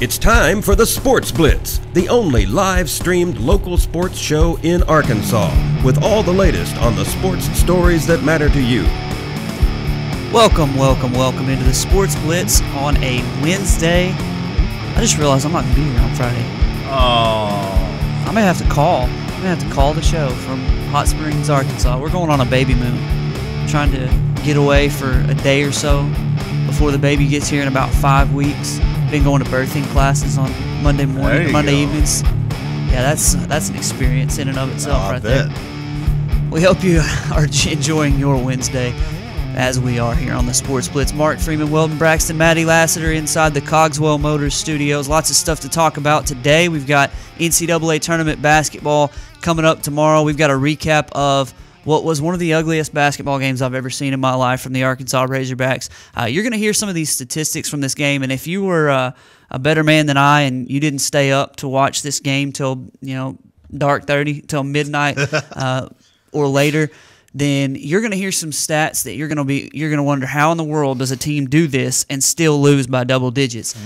It's time for the Sports Blitz, the only live-streamed local sports show in Arkansas, with all the latest on the sports stories that matter to you. Welcome into the Sports Blitz on a Wednesday. I just realized I'm not going to be here on Friday. Oh. I may have to call. The show from Hot Springs, Arkansas. We're going on a baby moon. I'm trying to get away for a day or so before the baby gets here in about 5 weeks. Been going to birthing classes on Monday morning, Monday evenings. Yeah, that's an experience in and of itself there. We hope you are enjoying your Wednesday as we are here on the Sports Blitz. Mark Freeman, Weldon Braxton, Maddie Lassiter inside the Cogswell Motors studios. Lots of stuff to talk about today. We've got NCAA tournament basketball coming up tomorrow. We've got a recap of what was one of the ugliest basketball games I've ever seen in my life from the Arkansas Razorbacks. You're going to hear some of these statistics from this game, and if you were a better man than I and you didn't stay up to watch this game till dark 30, till midnight or later, then you're going to hear some stats that you're going to wonder, how in the world does a team do this and still lose by double digits?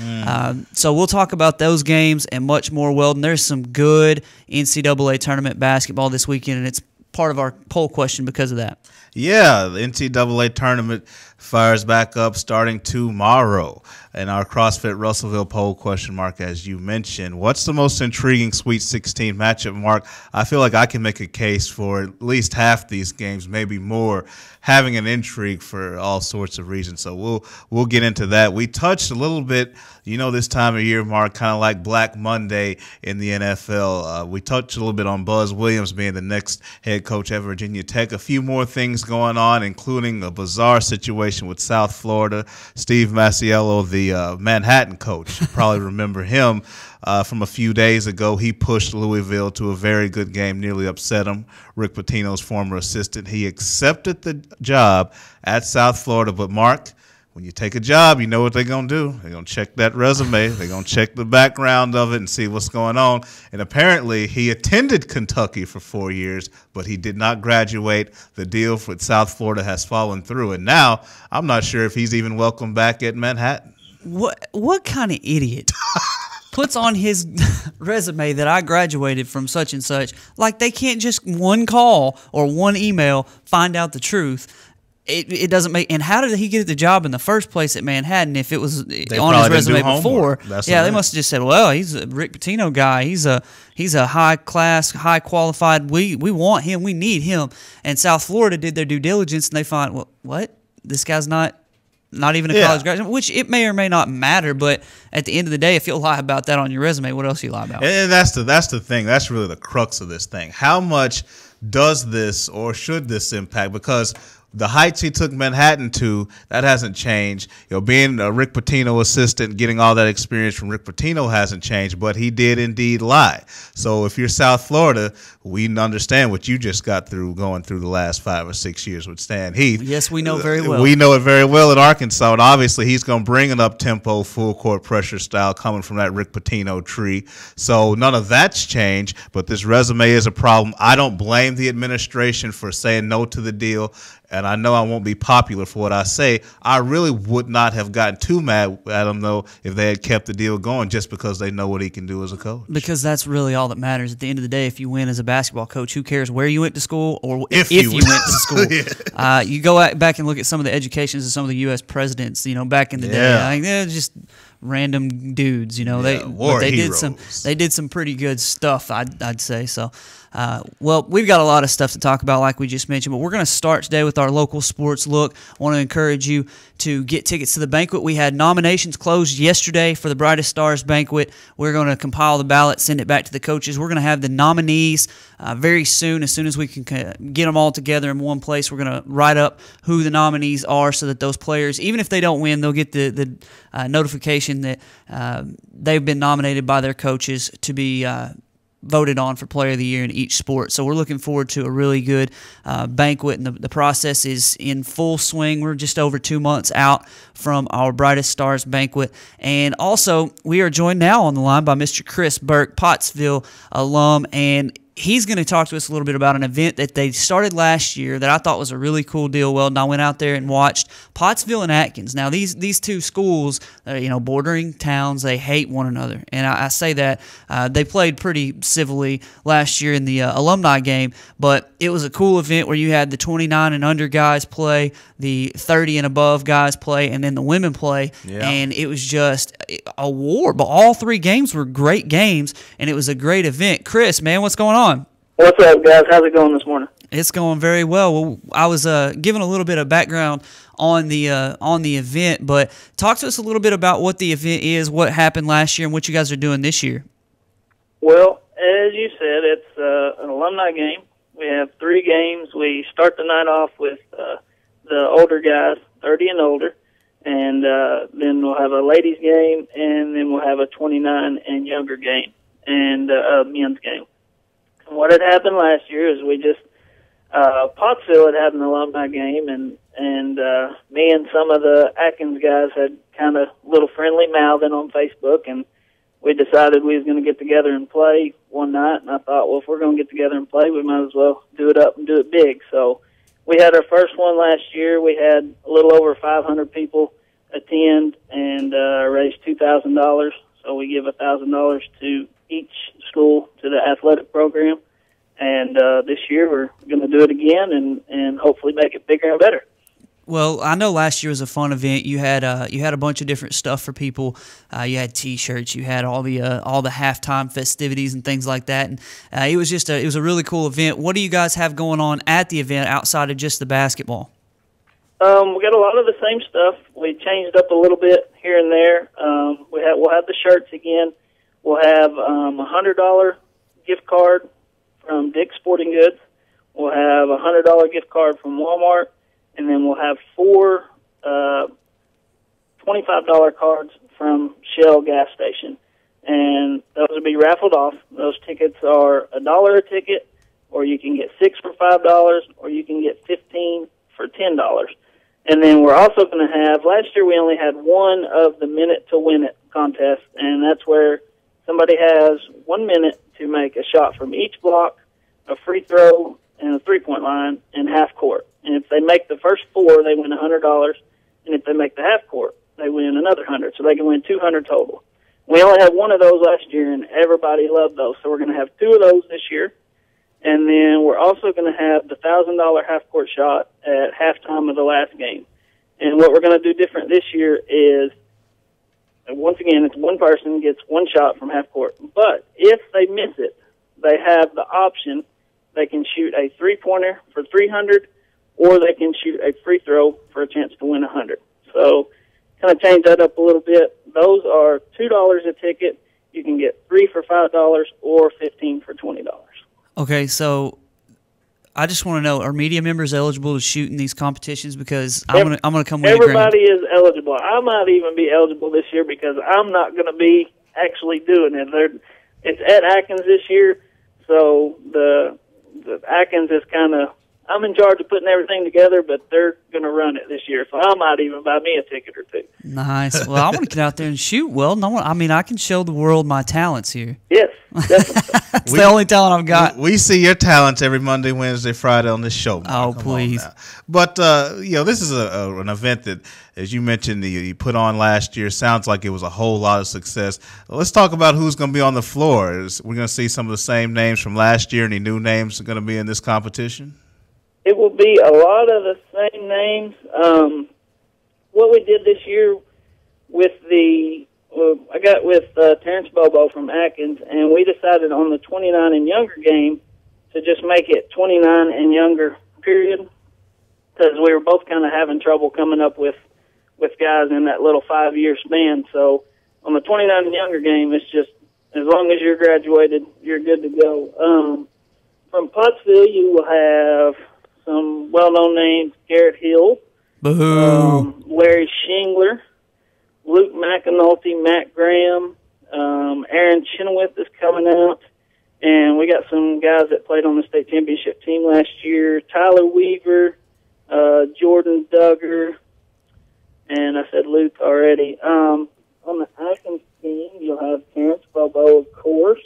So we'll talk about those games and much more. Weldon, there's some good NCAA tournament basketball this weekend, and it's part of our poll question because of that. Yeah, the NCAA tournament fires back up starting tomorrow. And our CrossFit Russellville poll question, Mark, as you mentioned, what's the most intriguing Sweet 16 matchup, Mark? I feel like I can make a case for at least half these games, maybe more, having an intrigue for all sorts of reasons. So we'll get into that. We touched a little bit, this time of year, Mark, kind of like Black Monday in the NFL. We touched a little bit on Buzz Williams being the next head coach at Virginia Tech. A few more things going on, including a bizarre situation with South Florida. Steve Masiello, the Manhattan coach, you probably remember him from a few days ago. He pushed Louisville to a very good game, nearly upset him. Rick Pitino's former assistant. He accepted the job at South Florida. But, Mark, when you take a job, you know what they're going to do. They're going to check that resume. They're going to check the background of it and see what's going on. And apparently he attended Kentucky for 4 years, but he did not graduate. The deal with South Florida has fallen through. And now I'm not sure if he's even welcome back at Manhattan. What kind of idiot puts on his resume that I graduated from such and such? Like, they can't just one call or one email find out the truth. It doesn't make. And how did he get the job in the first place at Manhattan if it was on his resume before? Yeah, they must have just said, "Well, he's a Rick Pitino guy. He's a high class, high qualified. We want him. We need him." And South Florida did their due diligence, and they find, well, what? This guy's not even a college graduate, which it may or may not matter. But at the end of the day, if you'll lie about that on your resume, what else you lie about? And that's the thing. That's really the crux of this thing. How much does this or should this impact? Because the heights he took Manhattan to, that hasn't changed. Being a Rick Pitino assistant, getting all that experience from Rick Pitino hasn't changed, but he did indeed lie. So if you're South Florida, we understand what you just got through going through the last 5 or 6 years with Stan Heath. Yes, we know very well. We know it very well at Arkansas, and obviously he's going to bring an up-tempo, full-court pressure style coming from that Rick Pitino tree. So none of that's changed, but this resume is a problem. I don't blame the administration for saying no to the deal. And I know I won't be popular for what I say. I really would not have gotten too mad at them, though, if they had kept the deal going just because they know what he can do as a coach. Because that's really all that matters. At the end of the day, if you win as a basketball coach, who cares where you went to school or if you went to school? Yeah. You go back and look at some of the educations of some of the U.S. presidents, back in the day. They're just random dudes, they did some pretty good stuff, I'd say. So, well, we've got a lot of stuff to talk about, like we just mentioned, but we're going to start today with our local sports look. I want to encourage you to get tickets to the banquet. We had nominations closed yesterday for the Brightest Stars banquet. We're going to compile the ballot, send it back to the coaches. We're going to have the nominees very soon. As soon as we can get them all together in one place, we're going to write up who the nominees are so that those players, even if they don't win, they'll get the notification that they've been nominated by their coaches to be voted on for Player of the Year in each sport. So we're looking forward to a really good banquet, and the process is in full swing. We're just over 2 months out from our Brightest Stars banquet. And also, we are joined now on the line by Mr. Chris Burke, Pottsville alum, and he's going to talk to us a little bit about an event that they started last year that I thought was a really cool deal. Well, and I went out there and watched Pottsville and Atkins. Now, these two schools, bordering towns, they hate one another. And I say that they played pretty civilly last year in the alumni game, but it was a cool event where you had the 29 and under guys play, the 30 and above guys play, and then the women play. Yeah. And it was just a war. But all three games were great games, and it was a great event. Chris, man, what's going on? What's up, guys? How's it going this morning? It's going very well. Well, I was giving a little bit of background on the event, but talk to us a little bit about what the event is, what happened last year, and what you guys are doing this year. Well, as you said, it's an alumni game. We have 3 games. We start the night off with the older guys, 30 and older, and then we'll have a ladies game, and then we'll have a 29 and younger game, and a men's game. And what had happened last year is we just Pottsville had an alumni game, and me and some of the Atkins guys had kind of little friendly mouthing on Facebook, and we decided we was going to get together and play one night. And I thought, well, if we're going to get together and play, we might as well do it up and do it big. So we had our first one last year. We had a little over 500 people attend and raised $2,000. So we give $1,000 to each school to the athletic program. And this year we're going to do it again and hopefully make it bigger and better. Well, I know last year was a fun event. You had a bunch of different stuff for people. You had T-shirts. You had all the halftime festivities and things like that. And it was a really cool event. What do you guys have going on at the event outside of just the basketball? We got a lot of the same stuff. We changed up a little bit here and there. We'll have the shirts again. We'll have a $100 gift card from Dick's Sporting Goods. We'll have a $100 gift card from Walmart. And then we'll have 4 $25 cards from Shell gas station. And those will be raffled off. Those tickets are $1 a ticket, or you can get 6 for $5, or you can get 15 for $10. And then we're also going to have, last year we only had one of the Minute to Win It contest, and that's where somebody has 1 minute to make a shot from each block, a free throw, and a three-point line, and half court. And if they make the first 4, they win $100. And if they make the half court, they win another $100. So they can win $200 total. We only had one of those last year, and everybody loved those. So we're going to have 2 of those this year. And then we're also going to have the $1,000 half court shot at halftime of the last game. And what we're going to do different this year is, once again, it's one person gets 1 shot from half court. But if they miss it, they have the option. They can shoot a three-pointer for $300, or they can shoot a free throw for a chance to win $100. So kind of change that up a little bit. Those are $2 a ticket. You can get 3 for $5 or 15 for $20. Okay, so I just want to know, are media members eligible to shoot in these competitions? Because I'm gonna come with everybody is eligible. I might even be eligible this year because I'm not going to be actually doing it. It's at Atkins this year, so the Atkins is kind of, I'm in charge of putting everything together, but they're going to run it this year, so I might even buy me a ticket or 2. Nice. Well, I want to get out there and shoot. Well, I can show the world my talents here. Yes, definitely. It's the only talent I've got. We see your talents every Monday, Wednesday, Friday on this show. Oh, please. But, this is an event that, as you mentioned, you put on last year. Sounds like it was a whole lot of success. Let's talk about who's going to be on the floor. We're going to see some of the same names from last year. Any new names are going to be in this competition? It will be a lot of the same names. What we did this year with I got with Terrence Bobo from Atkins, and we decided on the 29 and younger game to just make it 29 and younger, period, because we were both kind of having trouble coming up with guys in that little 5-year span. So on the 29 and younger game, it's just as long as you're graduated, you're good to go. From Pottsville, you will have some well-known names: Garrett Hill, Larry Shingler, Luke McAnulty, Matt Graham, Aaron Chenoweth is coming out, and we got some guys that played on the state championship team last year: Tyler Weaver, Jordan Duggar, and I said Luke already. On the Atkins team, you'll have Terrence Bobo, of course.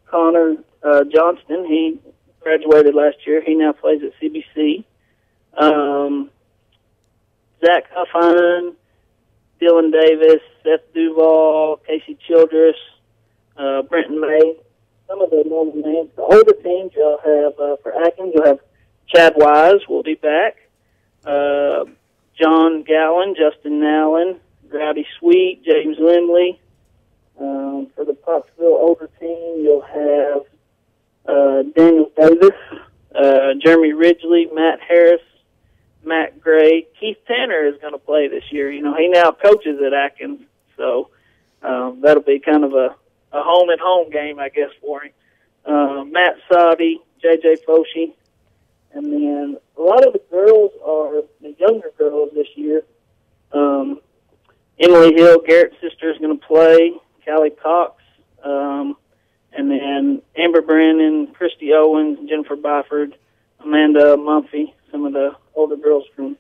Connor Johnston. He graduated last year. He now plays at CBC. Zach Huffine, Dylan Davis, Seth Duval, Casey Childress, Brenton May. Some of the normal names. The older teams you'll have for Atkins, you'll have Chad Wise will be back. John Gallen, Justin Allen, Rowdy Sweet, James Lindley. For the Pottsville older team, you'll have Daniel Davis, Jeremy Ridgely, Matt Harris, Matt Gray. Keith Tanner is going to play this year. You know, he now coaches at Atkins, so that'll be kind of a home-and-home game, I guess, for him. Matt Soddy, J.J. Foshee. And then a lot of the girls are the younger girls this year. Emily Hill, Garrett's sister, is going to play. Callie Cox. And then Amber Brandon, Christy Owens, Jennifer Byford, Amanda Mumphy, some of the older girls from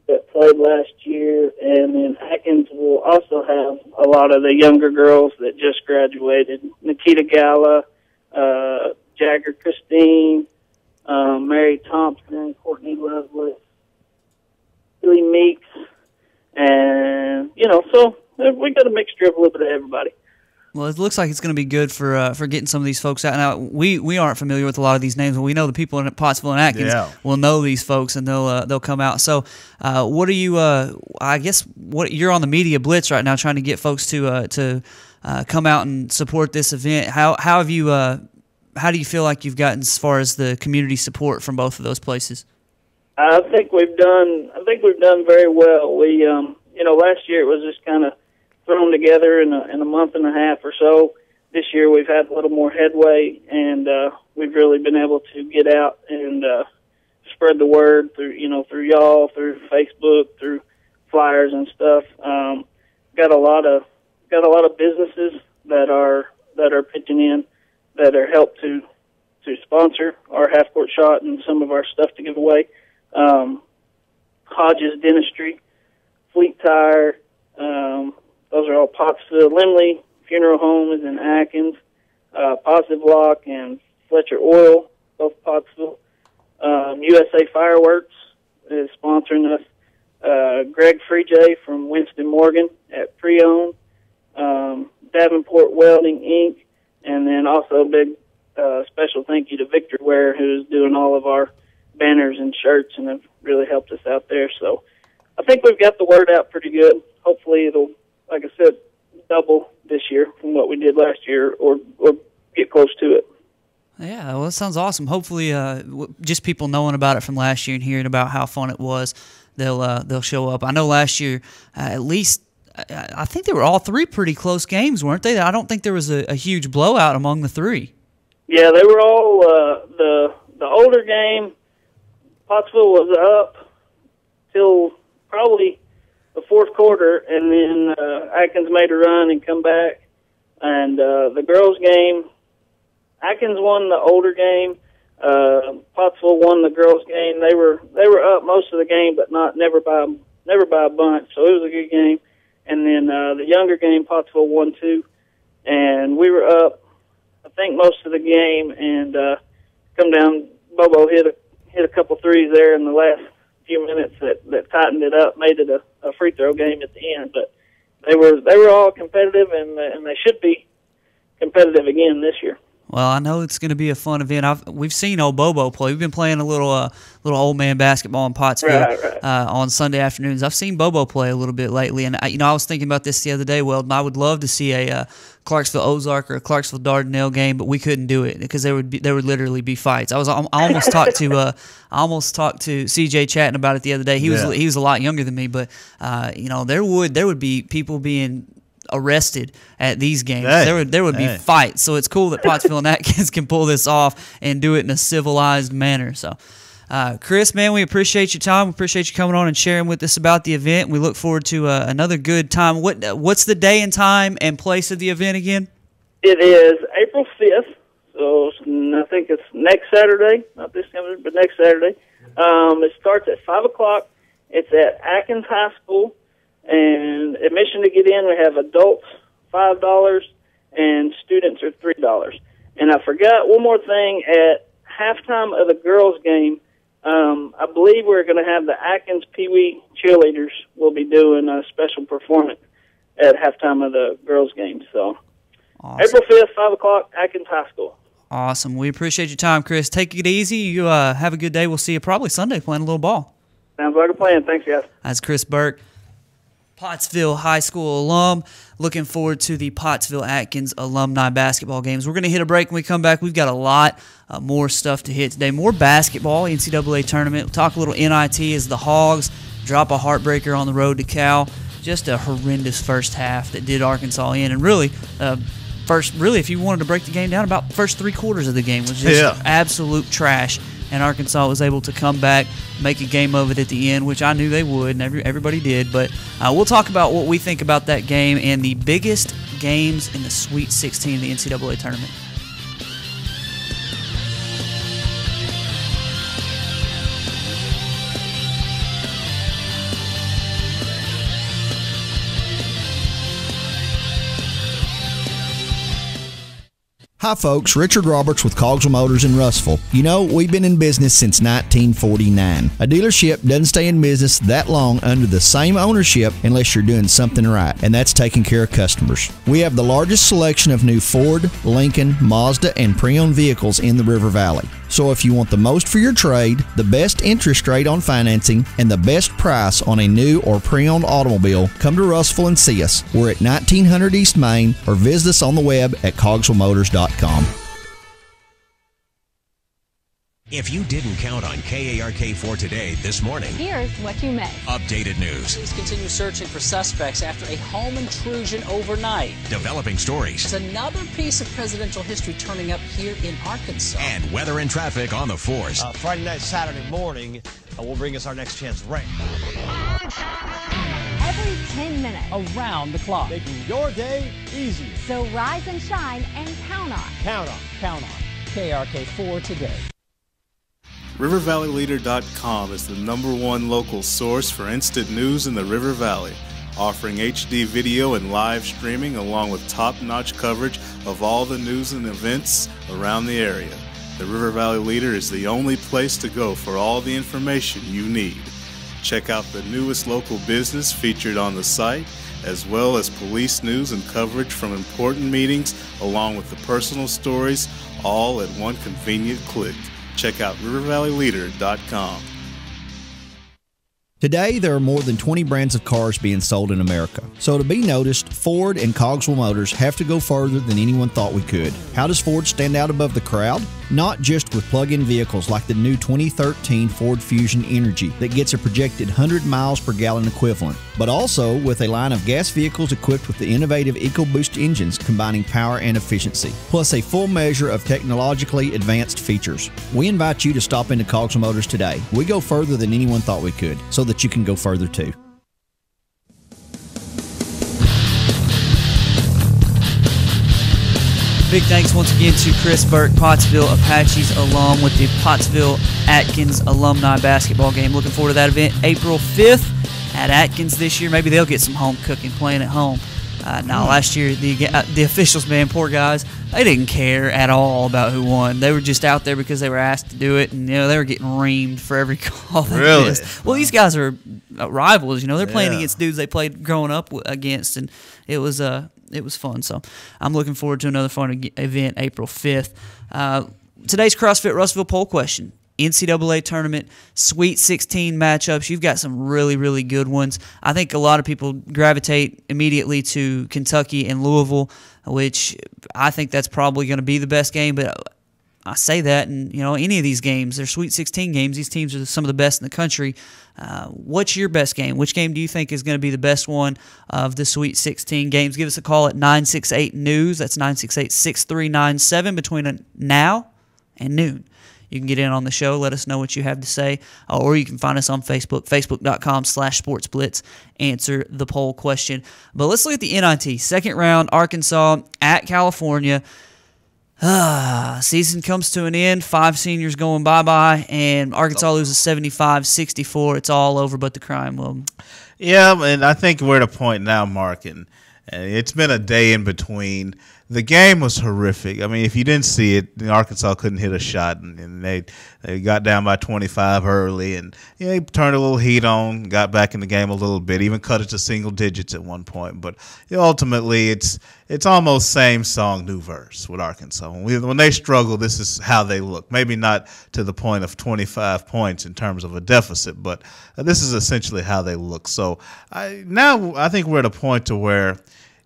that played last year. And then Atkins will also have a lot of the younger girls that just graduated. Nikita Gala, Jagger Christine, Mary Thompson, Courtney Lovelace, Billy Meeks, and, you know, so we got a mixture of a little bit of everybody. Well, it looks like it's going to be good for getting some of these folks out. Now, we aren't familiar with a lot of these names, but we know the people in Pottsville and Atkins will know these folks, and they'll come out. So, what are you? I guess you're on the media blitz right now, trying to get folks to come out and support this event. How have you? How do you feel like you've gotten as far as the community support from both of those places? I think we've done very well. We, you know, last year it was just kind of thrown together in a month and a half or so. This year we've had a little more headway, and we've really been able to get out and spread the word through y'all, through Facebook, through flyers and stuff. Got a lot of businesses that are pitching in, that are helped to sponsor our half-court shot and some of our stuff to give away. Hodges Dentistry, Fleet Tire, those are all Pottsville. Limley Funeral Home is in Atkins. Positive Lock and Fletcher Oil, both Pottsville. USA Fireworks is sponsoring us. Greg Freejay from Winston Morgan at Pre-Owned. Davenport Welding, Inc., and then also a big special thank you to Victor Ware, who's doing all of our banners and shirts and have really helped us out there. So I think we've got the word out pretty good. Hopefully it'll, like I said, double this year from what we did last year, or get close to it. Yeah, well, that sounds awesome. Hopefully just people knowing about it from last year and hearing about how fun it was, they'll show up. I know last year at least I think they were all three pretty close games, weren't they? I don't think there was a huge blowout among the three. Yeah, they were all the older game. Pottsville was up till probably the fourth quarter, and then Atkins made a run and come back. And the girls' game, Atkins won the older game. Pottsville won the girls' game. They were up most of the game, but never by a bunch. So it was a good game. And then the younger game, Pottsville won too, and we were up, I think, most of the game. And come down, Bobo hit a couple threes there in the last few minutes that tightened it up, made it a free throw game at the end. But they were all competitive, and they should be competitive again this year. Well, I know it's going to be a fun event. We've seen old Bobo play. We've been playing a little old man basketball in Pottsville on Sunday afternoons. I've seen Bobo play a little bit lately, and I was thinking about this the other day. Well, I would love to see a Clarksville Ozark or a Clarksville Dardanelle game, but we couldn't do it because there would literally be fights. I almost talked to CJ Chatton about it the other day. He was a lot younger than me, but there would be people being arrested at these games. There would be fights. So it's cool that Pottsville and Atkins can pull this off and do it in a civilized manner. So, Chris, man, we appreciate your time. We appreciate you coming on and sharing with us about the event. We look forward to another good time. What's the day and time and place of the event again? It is April 5th. So I think it's next Saturday, not this coming, but next Saturday. It starts at 5 o'clock. It's at Atkins High School. And admission to get in, we have adults $5, and students are $3. And I forgot one more thing. At halftime of the girls' game, I believe we're going to have the Atkins Pee Wee cheerleaders will be doing a special performance at halftime of the girls' game. So, awesome. April 5th, 5 o'clock, Atkins High School. Awesome. We appreciate your time, Chris. Take it easy. You have a good day. We'll see you probably Sunday playing a little ball. Sounds like a plan. Thanks, guys. That's Chris Burke, Pottsville High School alum. Looking forward to the Pottsville-Atkins alumni basketball games. We're going to hit a break when we come back. We've got a lot more stuff to hit today. More basketball, NCAA tournament. We'll talk a little NIT as the Hogs drop a heartbreaker on the road to Cal. Just a horrendous first half that did Arkansas in. And really, if you wanted to break the game down, about the first 3 quarters of the game was just absolute trash. And Arkansas was able to come back, make a game of it at the end, which I knew they would, and everybody did. But we'll talk about what we think about that game and the biggest games in the Sweet 16 of the NCAA tournament. Hi folks, Richard Roberts with Cogswell Motors in Russellville. You know, we've been in business since 1949. A dealership doesn't stay in business that long under the same ownership unless you're doing something right, and that's taking care of customers. We have the largest selection of new Ford, Lincoln, Mazda, and pre-owned vehicles in the River Valley. So if you want the most for your trade, the best interest rate on financing, and the best price on a new or pre-owned automobile, come to Russellville and see us. We're at 1900 East Main, or visit us on the web at cogswellmotors.com. If you didn't count on KARK4 today this morning, here's what you missed. Updated news. Police continue searching for suspects after a home intrusion overnight. Developing stories. There's another piece of presidential history turning up here in Arkansas. And weather and traffic on the force. Friday night, Saturday morning will bring us our next chance of rain. Every 10 minutes. Around the clock. Making your day easier. So rise and shine and count on. Count on. Count on. KARK4 today. RiverValleyLeader.com is the #1 local source for instant news in the River Valley, offering HD video and live streaming along with top-notch coverage of all the news and events around the area. The River Valley Leader is the only place to go for all the information you need. Check out the newest local business featured on the site, as well as police news and coverage from important meetings, along with the personal stories, all at one convenient click. Check out RiverValleyLeader.com. Today, there are more than 20 brands of cars being sold in America. So to be noticed, Ford and Cogswell Motors have to go further than anyone thought we could. How does Ford stand out above the crowd? Not just with plug-in vehicles like the new 2013 Ford Fusion Energy that gets a projected 100 miles per gallon equivalent, but also with a line of gas vehicles equipped with the innovative EcoBoost engines combining power and efficiency, plus a full measure of technologically advanced features. We invite you to stop into Cogswell Motors today. We go further than anyone thought we could, so that you can go further too. Big thanks once again to Chris Burke, Pottsville Apaches alum, with the Pottsville-Atkins alumni basketball game. Looking forward to that event April 5th at Atkins this year. Maybe they'll get some home cooking playing at home. Last year, the officials, man, poor guys, they didn't care at all about who won. They were just out there because they were asked to do it, and they were getting reamed for every call they missed. Well, these guys are rivals. They're playing against dudes they played growing up against, and it was fun. So I'm looking forward to another fun event April 5th. Today's CrossFit Russellville poll question. NCAA tournament, Sweet 16 matchups. You've got some really, really good ones. I think a lot of people gravitate immediately to Kentucky and Louisville, which I think that's probably going to be the best game. But I say that, and any of these games, they're Sweet 16 games. These teams are some of the best in the country. What's your best game? Which game do you think is going to be the best one of the Sweet 16 games? Give us a call at 968-NEWS. That's 968-6397 between now and noon. You can get in on the show, let us know what you have to say, or you can find us on Facebook, facebook.com/sportsblitz, answer the poll question. But let's look at the NIT. Second round, Arkansas at California. Season comes to an end, 5 seniors going bye-bye, and Arkansas loses 75-64. It's all over but the crime, Will. Yeah, and I think we're at a point now, Mark, and it's been a day in between the game was horrific. I mean, if you didn't see it, Arkansas couldn't hit a shot, and they got down by 25 early, and they turned a little heat on, got back in the game a little bit, even cut it to single digits at one point. But ultimately, it's almost same song, new verse with Arkansas. When they struggle, this is how they look. Maybe not to the point of 25 points in terms of a deficit, but this is essentially how they look. So now I think we're at a point to where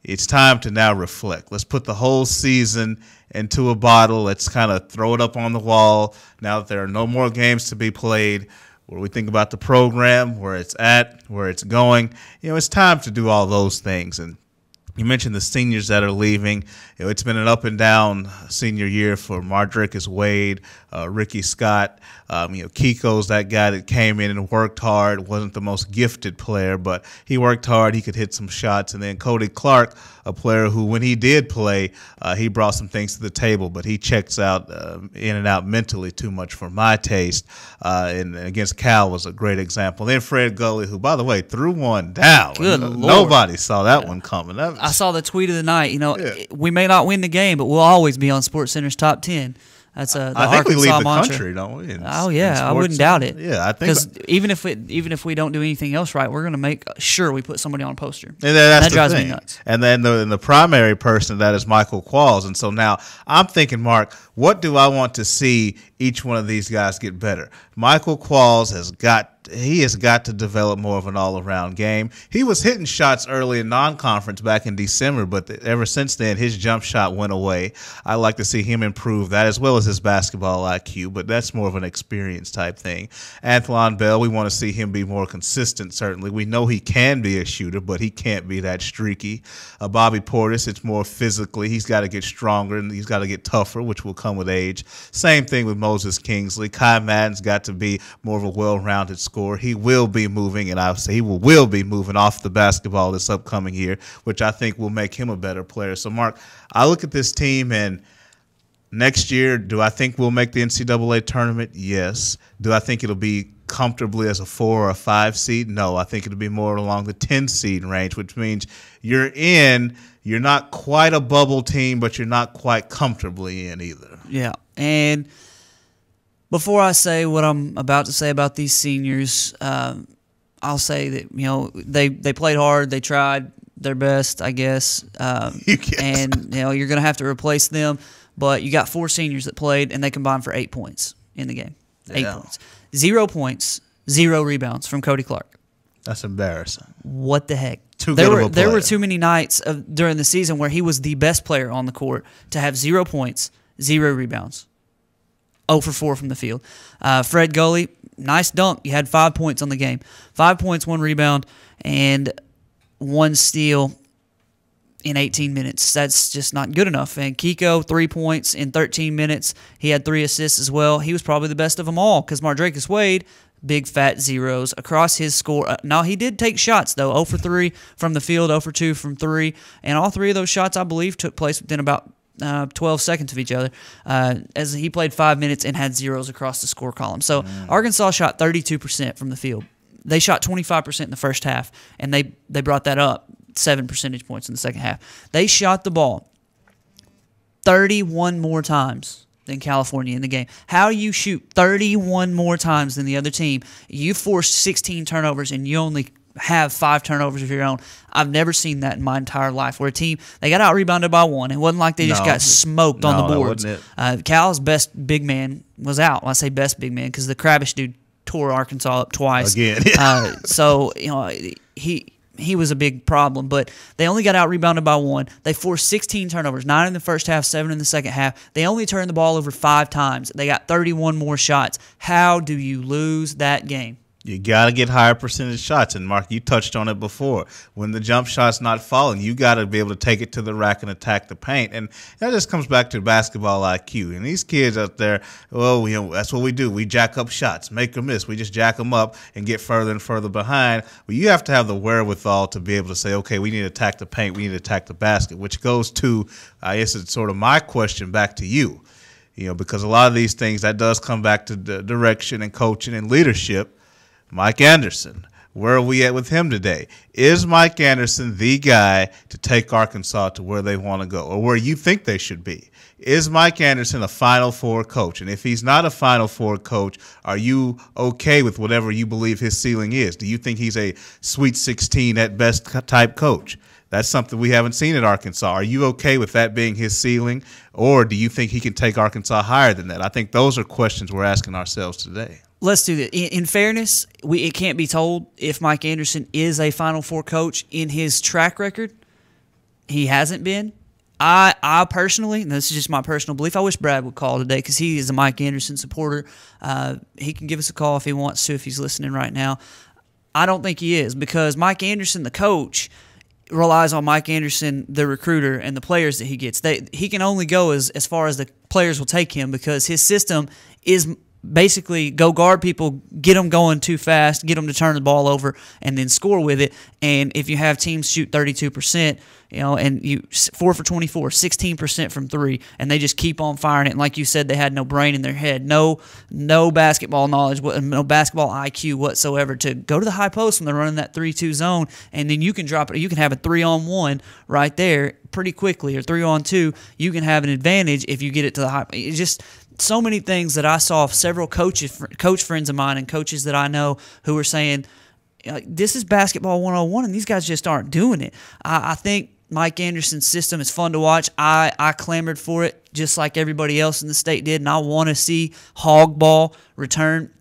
it's time to now reflect. Let's put the whole season into a bottle. Let's kind of throw it up on the wall now that there are no more games to be played. Where we think about the program, where it's at, where it's going. It's time to do all those things. And you mentioned the seniors that are leaving. It's been an up and down senior year for Mardricus Wade, Ricky Scott. Kiko's that guy that came in and worked hard. Wasn't the most gifted player, but he worked hard. He could hit some shots. And then Cody Clark, a player who, when he did play, he brought some things to the table, but he checks out in and out mentally too much for my taste. And against Cal was a great example. Then Fred Gully, who, by the way, threw one down. Good Lord. Nobody saw that one coming. I saw the tweet of the night. We may not win the game, but we'll always be on SportsCenter's top 10. That's the I think Arkansas we lead the mantra. country, don't we? I wouldn't doubt it. Yeah, I think because even if we don't do anything else right, we're going to make sure we put somebody on a poster. And that drives thing. me nuts. And then the primary person of that is Michael Qualls. And so now I'm thinking, Mark, what do I want to see each one of these guys get better? Michael Qualls has got to develop more of an all-around game. He was hitting shots early in non-conference back in December, but ever since then, his jump shot went away. I like to see him improve that as well as his basketball IQ, but that's more of an experience type thing. Anthlon Bell, we want to see him be more consistent, certainly. We know he can be a shooter, but he can't be that streaky. Bobby Portis, it's more physically. He's got to get stronger, and he's got to get tougher, which will come with age. Same thing with Moses Kingsley. Kai Madden's got to be more of a well-rounded scorer. He will be moving, and I would say he will be moving off the basketball this upcoming year, which I think will make him a better player. So, Mark, I look at this team, and next year, do I think we'll make the NCAA tournament? Yes. Do I think it'll be comfortably as a 4 or a 5 seed? No. I think it'll be more along the 10 seed range, which means you're not quite a bubble team, but you're not quite comfortably in either. Yeah, and before I say what I'm about to say about these seniors, I'll say that they played hard, they tried their best, I guess, and you're going to have to replace them. But you got 4 seniors that played, and they combined for 8 points in the game. 8 points, 0 points, 0 rebounds from Cody Clark. That's embarrassing. What the heck? There were too many nights during the season where he was the best player on the court to have 0 points, 0 rebounds. 0 for 4 from the field. Fred Gully, nice dunk. You had 5 points on the game. 5 points, 1 rebound, and 1 steal in 18 minutes. That's just not good enough. And Kiko, 3 points in 13 minutes. He had 3 assists as well. He was probably the best of them all because Mardricus Wade, big fat zeros across his score. Now, he did take shots, though. 0 for 3 from the field, 0 for 2 from 3. And all 3 of those shots, I believe, took place within about 12 seconds of each other, as he played 5 minutes and had zeros across the score column. So Arkansas shot 32% from the field. They shot 25% in the first half, and they brought that up 7 percentage points in the second half. They shot the ball 31 more times than California in the game. How do you shoot 31 more times than the other team? You forced 16 turnovers, and you only have 5 turnovers of your own. I've never seen that in my entire life where a team, they got out-rebounded by 1. It wasn't like they just got smoked on the boards. Cal's best big man was out. When I say best big man, because the Krabish dude tore Arkansas up twice. Again. So, he was a big problem, but they only got out-rebounded by 1. They forced 16 turnovers, 9 in the first half, 7 in the second half. They only turned the ball over 5 times. They got 31 more shots. How do you lose that game? You got to get higher percentage shots. And, Mark, you touched on it before. When the jump shot's not falling, you got to be able to take it to the rack and attack the paint. And that just comes back to basketball IQ. And these kids out there, that's what we do. We jack up shots, make or miss. We just jack them up and get further and further behind. But you have to have the wherewithal to be able to say, okay, we need to attack the paint, we need to attack the basket, which goes to, I guess it's sort of my question back to you. Because a lot of these things, that does come back to the direction and coaching and leadership. Mike Anderson, Where are we at with him today? Is Mike Anderson the guy to take Arkansas to where they want to go or where you think they should be? Is Mike Anderson a Final Four coach? And if he's not a Final Four coach, are you okay with whatever you believe his ceiling is? Do you think he's a Sweet 16 at best type coach? That's something we haven't seen at Arkansas. Are you okay with that being his ceiling, or do you think he can take Arkansas higher than that? I think those are questions we're asking ourselves today. Let's do this. In fairness, it can't be told if Mike Anderson is a Final Four coach. In his track record, he hasn't been. I personally, and this is just my personal belief, I wish Brad would call today because he is a Mike Anderson supporter. He can give us a call if he wants to, if he's listening right now. I don't think he is because Mike Anderson, the coach, relies on Mike Anderson, the recruiter, and the players that he gets. He can only go as far as the players will take him because his system is basically go guard people, get them going too fast, get them to turn the ball over, and then score with it. And if you have teams shoot 32%, and you 4 for 24, 16% from three, and they just keep on firing it. And like you said, they had no brain in their head, no basketball knowledge, no basketball IQ whatsoever to go to the high post when they're running that 3-2 zone, and then you can drop it. You can have a 3-on-1 right there pretty quickly, or 3-on-2. You can have an advantage if you get it to the high. It's just so many things that I saw several coach friends of mine and coaches that I know who were saying, this is basketball 101, and these guys just aren't doing it. I think Mike Anderson's system is fun to watch. I clamored for it just like everybody else in the state did, and I want to see hog ball return.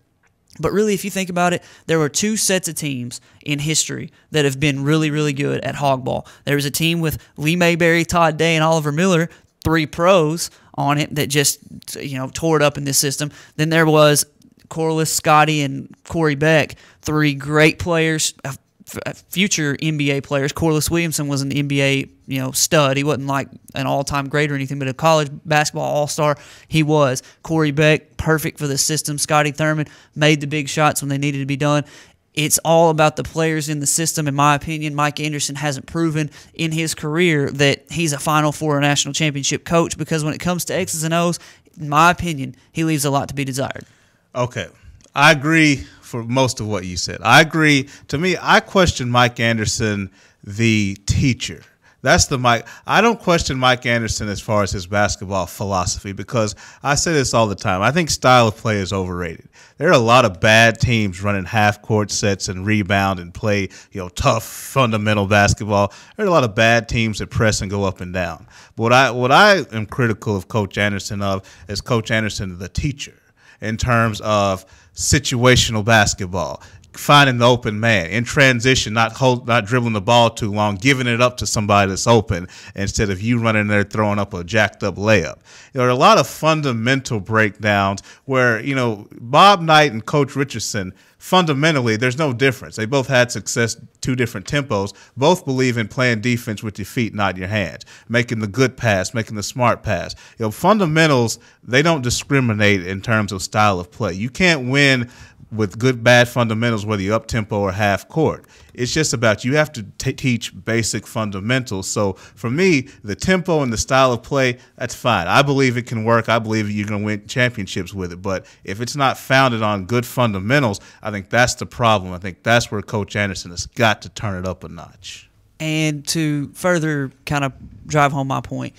But really, if you think about it, there were two sets of teams in history that have been really, really good at hog ball. There was a team with Lee Mayberry, Todd Day, and Oliver Miller, 3 pros on it that just tore it up in this system. Then there was Corliss, Scotty, and Corey Beck, 3 great players, future NBA players. Corliss Williamson was an NBA stud. He wasn't like an all-time great or anything, but a college basketball all-star he was. Corey Beck, perfect for the system. Scotty Thurman made the big shots when they needed to be done. It's all about the players in the system. In my opinion, Mike Anderson hasn't proven in his career that he's a Final Four or national championship coach because when it comes to X's and O's, in my opinion, he leaves a lot to be desired. Okay. I agree for most of what you said. I agree. To me, I question Mike Anderson, the teacher. That's the Mike. I don't question Mike Anderson as far as his basketball philosophy because I say this all the time. I think style of play is overrated. There are a lot of bad teams running half-court sets and rebound and play, tough fundamental basketball. There are a lot of bad teams that press and go up and down. But what I am critical of Coach Anderson of is Coach Anderson, the teacher, in terms of situational basketball. Finding the open man in transition, not dribbling the ball too long, giving it up to somebody that's open instead of you running there throwing up a jacked up layup. There are a lot of fundamental breakdowns where Bob Knight and Coach Richardson, fundamentally there's no difference. They both had success, 2 different tempos. Both believe in playing defense with your feet, not your hands, making the good pass, making the smart pass. Fundamentals, they don't discriminate in terms of style of play. You can't win with good, bad fundamentals, whether you're up-tempo or half-court. It's just about you have to teach basic fundamentals. So for me, the tempo and the style of play, that's fine. I believe it can work. I believe you're going to win championships with it. But if it's not founded on good fundamentals, I think that's the problem. I think that's where Coach Anderson has got to turn it up a notch. And to further kind of drive home my point,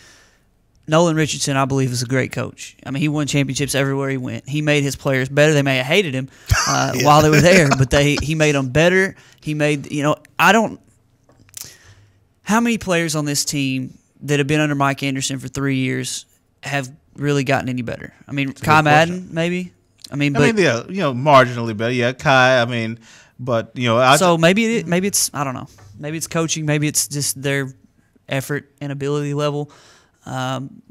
Nolan Richardson, I believe, is a great coach. I mean, he won championships everywhere he went. He made his players better. They may have hated him while they were there, but he made them better. He made, how many players on this team that have been under Mike Anderson for 3 years have really gotten any better? I mean, Kai Madden, maybe? Marginally better. Yeah, Kai, but, So maybe it's, I don't know. Maybe it's coaching. Maybe it's just their effort and ability level.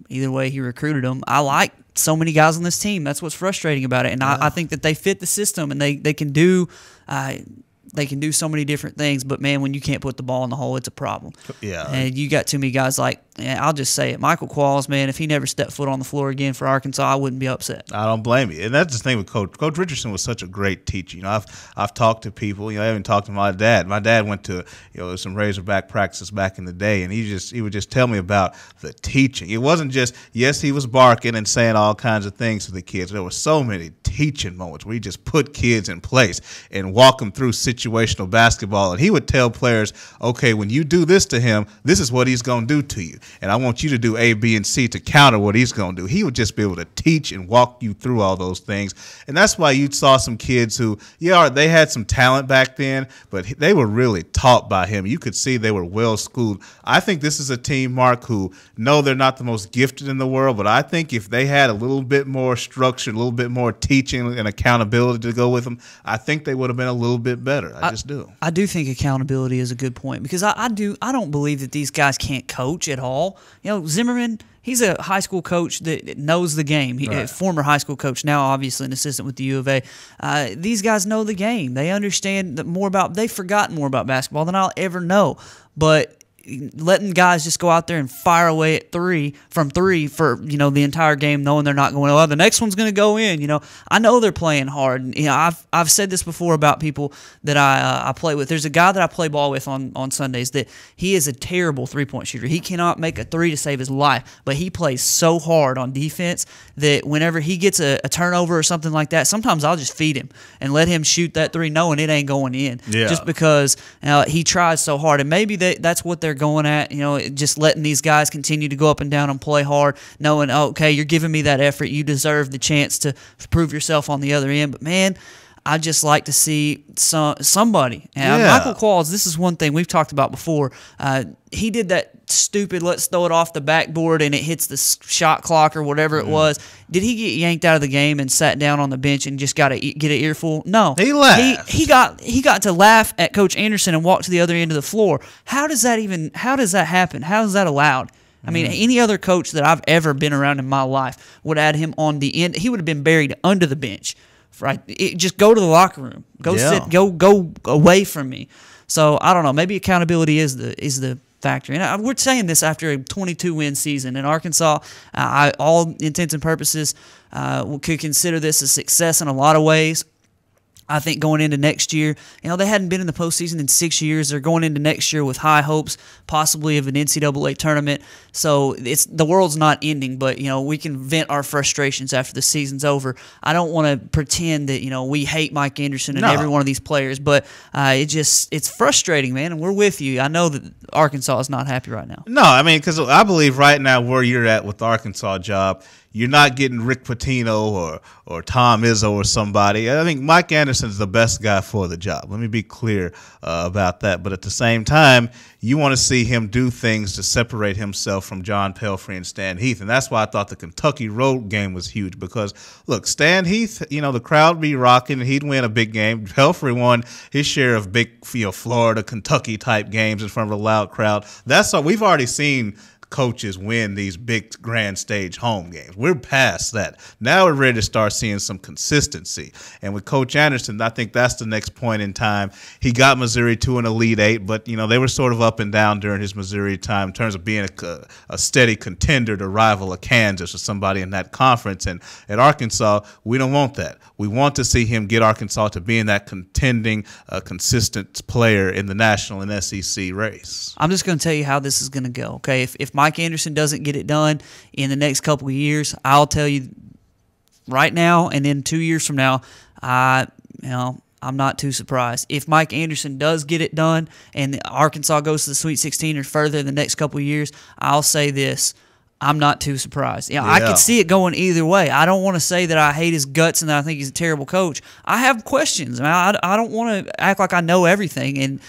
Either way, he recruited them. I like so many guys on this team. That's what's frustrating about it. And I think that they fit the system and they can do so many different things. But, man, when you can't put the ball in the hole, it's a problem. Yeah. And you got too many guys like, I'll just say it, Michael Qualls, man, if he never stepped foot on the floor again for Arkansas, I wouldn't be upset. I don't blame you. And that's the thing with Coach Richardson was such a great teacher. I've talked to people. I even talked to my dad. My dad went to some Razorback practices back in the day, and he would just tell me about the teaching. It wasn't just, yes, he was barking and saying all kinds of things to the kids. There were so many teaching moments where he just put kids in place and walk them through situations situational basketball, and he would tell players, okay, when you do this to him, this is what he's going to do to you, and I want you to do A, B, and C to counter what he's going to do. He would just be able to teach and walk you through all those things, and that's why you saw some kids who, they had some talent back then, but they were really taught by him. You could see they were well schooled. I think this is a team, Mark, who know they're not the most gifted in the world, but I think if they had a little bit more structure, a little bit more teaching and accountability to go with them, I think they would have been a little bit better. I just do. I do think accountability is a good point, because I don't believe that these guys can't coach at all. Zimmerman, he's a high school coach that knows the game. A former high school coach, now obviously an assistant with the U of A. These guys know the game. They understand they've forgotten more about basketball than I'll ever know. But letting guys just go out there and fire away at from three for the entire game, knowing they're not going, well, the next one's going to go in. I know they're playing hard. And, I've said this before about people that I play with. There's a guy that I play ball with on Sundays that he is a terrible 3-point shooter. He cannot make a three to save his life, but he plays so hard on defense that whenever he gets a turnover or something like that, sometimes I'll just feed him and let him shoot that three knowing it ain't going in, just because he tries so hard. And maybe that's what they're going at, just letting these guys continue to go up and down and play hard, knowing, okay, you're giving me that effort, you deserve the chance to prove yourself on the other end. But man, I just like to see somebody. And Michael Qualls, this is one thing we've talked about before. He did that stupid let's throw it off the backboard and it hits the shot clock or whatever it was. Did he get yanked out of the game and sat down on the bench and just got to get an earful? No. He laughed. He got to laugh at Coach Anderson and walk to the other end of the floor. How does that happen? How is that allowed? I mean, any other coach that I've ever been around in my life would add him on the end. He would have been buried under the bench. Right, just go to the locker room. Go sit. Go away from me. So I don't know. Maybe accountability is the factor. And we're saying this after a 22-win season in Arkansas. All intents and purposes, could consider this a success in a lot of ways. I think going into next year, they hadn't been in the postseason in 6 years. They're going into next year with high hopes, possibly of an NCAA tournament. So the world's not ending, but we can vent our frustrations after the season's over. I don't want to pretend that we hate Mike Anderson and every one of these players, but it's frustrating, man. And we're with you. I know that Arkansas is not happy right now. No, I mean, because I believe right now where you're at with the Arkansas job, you're not getting Rick Pitino or Tom Izzo or somebody. I think Mike Anderson's the best guy for the job. Let me be clear about that. But at the same time, you want to see him do things to separate himself from John Pelfrey and Stan Heath. And that's why I thought the Kentucky road game was huge because, look, Stan Heath, the crowd be rocking and he'd win a big game. Pelfrey won his share of big, Florida, Kentucky-type games in front of a loud crowd. That's all. We've already seen coaches win these big grand stage home games. We're past that. Now we're ready to start seeing some consistency. And with Coach Anderson, I think that's the next point in time. He got Missouri to an Elite Eight, but they were sort of up and down during his Missouri time in terms of being a steady contender to rival a Kansas or somebody in that conference. And at Arkansas, we don't want that. We want to see him get Arkansas to being that contending, consistent player in the national and SEC race. I'm just going to tell you how this is going to go. Okay, if Mike Anderson doesn't get it done in the next couple of years, I'll tell you right now, and then 2 years from now, I'm not too surprised. If Mike Anderson does get it done and Arkansas goes to the Sweet 16 or further in the next couple of years, I'll say this. I'm not too surprised. I could see it going either way. I don't want to say that I hate his guts and that I think he's a terrible coach. I have questions. I don't want to act like I know everything, and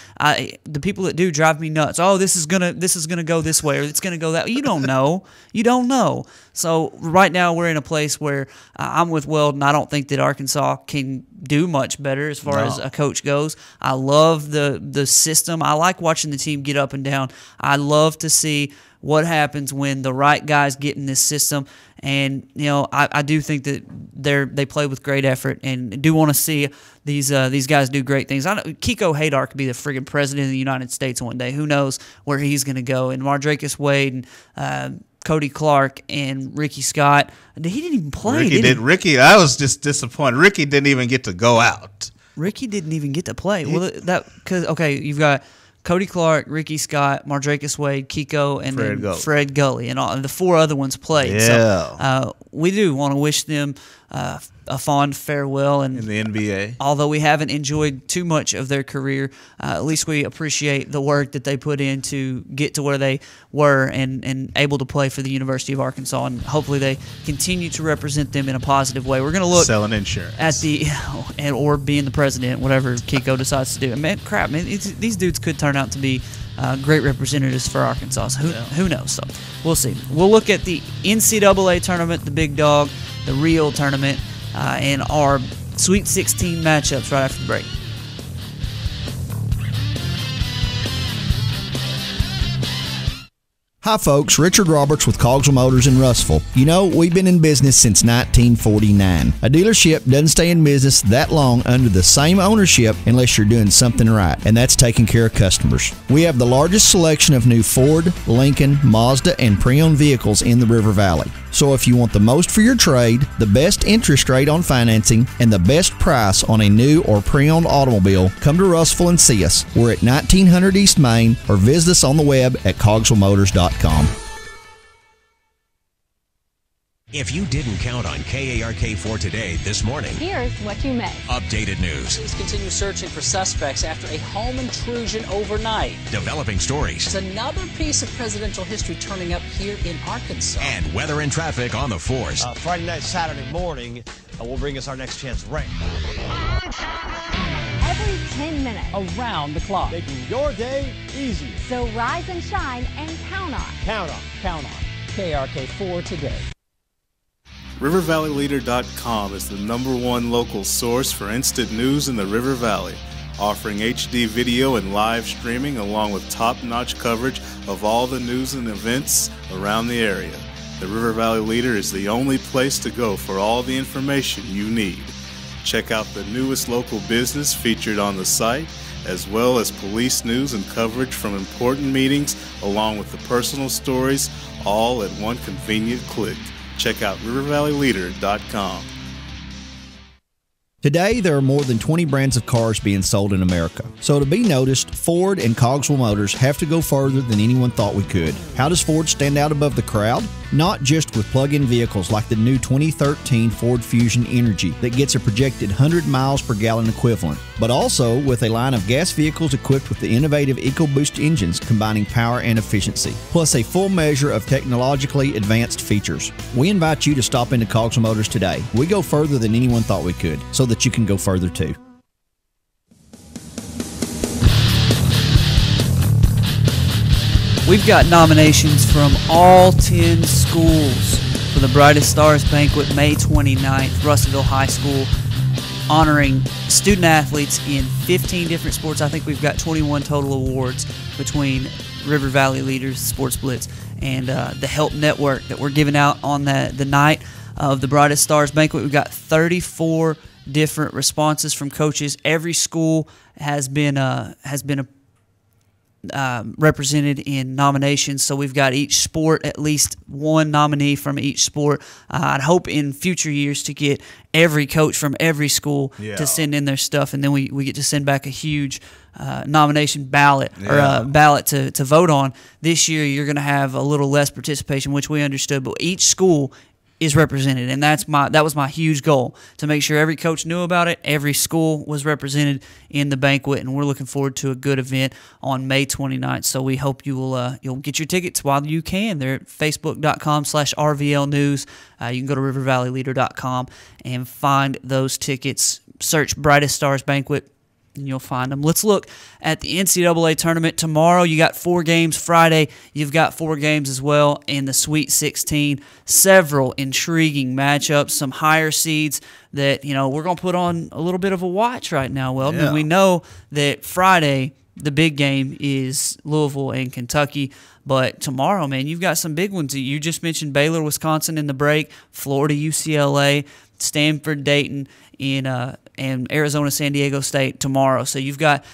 the people that do drive me nuts. Oh, this is gonna go this way, or it's gonna go that way. You don't know. You don't know. So right now we're in a place where I'm with Weldon. I don't think that Arkansas can do much better as far as a coach goes. I love the system. I like watching the team get up and down. I love to see what happens when the right guys get in this system. And, I do think that they play with great effort and do want to see these guys do great things. I know Kiko Hadar could be the friggin' president of the United States one day. Who knows where he's going to go. And Mardrakus Wade and Cody Clark and Ricky Scott. He didn't even play, Ricky, I was just disappointed. Ricky didn't even get to go out. Ricky didn't even get to play. You've got Cody Clark, Ricky Scott, Mardrakus Wade, Kiko, and Fred Gully, and the four other ones played. Yeah. So we do want to wish them a fond farewell. And in the NBA, although we haven't enjoyed too much of their career, at least we appreciate the work that they put in to get to where they were and able to play for the University of Arkansas. And hopefully they continue to represent them in a positive way. We're going to look selling insurance at or being the president, whatever Kiko decides to do. Man, these dudes could turn out to be great representatives for Arkansas. So who knows? So we'll see. We'll look at the NCAA tournament, the big dog, the real tournament, and our Sweet 16 matchups right after the break. Hi folks, Richard Roberts with Cogswell Motors in Russellville. You know, we've been in business since 1949. A dealership doesn't stay in business that long under the same ownership unless you're doing something right, and that's taking care of customers. We have the largest selection of new Ford, Lincoln, Mazda, and pre-owned vehicles in the River Valley. So if you want the most for your trade, the best interest rate on financing, and the best price on a new or pre-owned automobile, come to Russellville and see us. We're at 1900 East Main, or visit us on the web at cogswellmotors.com. If you didn't count on KARK4 today this morning, Here's what you missed. updated news, Police continue searching for suspects after a home intrusion overnight. developing stories, There's another piece of presidential history turning up here in Arkansas. and weather and traffic on the 4s. Friday night, Saturday morning will bring us our next chance of rain. Every 10 minutes. Around the clock. Making your day easier. So rise and shine and count on. Count on. Count on KRK4 today. RiverValleyLeader.com is the #1 local source for instant news in the River Valley, offering HD video and live streaming along with top-notch coverage of all the news and events around the area. The River Valley Leader is the only place to go for all the information you need. Check out the newest local business featured on the site, as well as police news and coverage from important meetings, along with the personal stories, all at one convenient click. Check out RiverValleyLeader.com. Today, there are more than 20 brands of cars being sold in America. So to be noticed, Ford and Cogswell Motors have to go further than anyone thought we could. How does Ford stand out above the crowd? Not just with plug-in vehicles like the new 2013 Ford Fusion Energy that gets a projected 100 miles per gallon equivalent, but also with a line of gas vehicles equipped with the innovative EcoBoost engines combining power and efficiency, plus a full measure of technologically advanced features. We invite you to stop into Cogswell Motors today. We go further than anyone thought we could, so that you can go further too. We've got nominations from all 10 schools for the Brightest Stars Banquet May 29th, Russellville High School, honoring student athletes in 15 different sports. I think we've got 21 total awards between River Valley Leaders, Sports Blitz, and the Help Network that we're giving out on the night of the Brightest Stars Banquet. We've got 34 different responses from coaches. Every school has been represented in nominations, so we've got each sport at least one nominee from each sport. I'd hope in future years to get every coach from every school to send in their stuff, and then we get to send back a huge nomination ballot or ballot to vote on. This year you're going to have a little less participation, which we understood, but each school is represented, and that was my huge goal, to make sure every coach knew about it, every school was represented in the banquet, and we're looking forward to a good event on May 29th. So we hope you'll get your tickets while you can. They're at facebook.com/RVL News. You can go to rivervalleyleader.com and find those tickets. Search Brightest Stars Banquet, and you'll find them. Let's look at the NCAA tournament. Tomorrow you got 4 games. Friday you've got 4 games as well in the Sweet 16. Several intriguing matchups, some higher seeds that we're going to put on a little bit of a watch right now. Well, we know that Friday the big game is Louisville and Kentucky. But tomorrow, man, you've got some big ones. You just mentioned Baylor, Wisconsin in the break, Florida, UCLA, Stanford, Dayton, and Arizona, San Diego State tomorrow. So you've got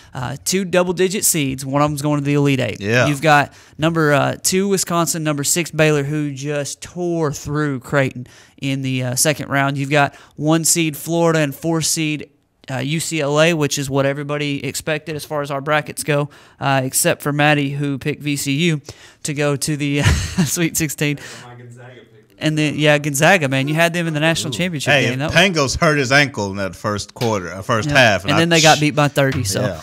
2 double-digit seeds. One of them's going to the Elite Eight. Yeah. You've got number 2 Wisconsin, number 6 Baylor, who just tore through Creighton in the second round. You've got 1 seed Florida and 4 seed UCLA, which is what everybody expected as far as our brackets go, except for Maddie, who picked VCU to go to the Sweet 16. And then, Gonzaga, man, you had them in the national championship game. Pango's hurt his ankle in that first half. And then they got beat by 30. So,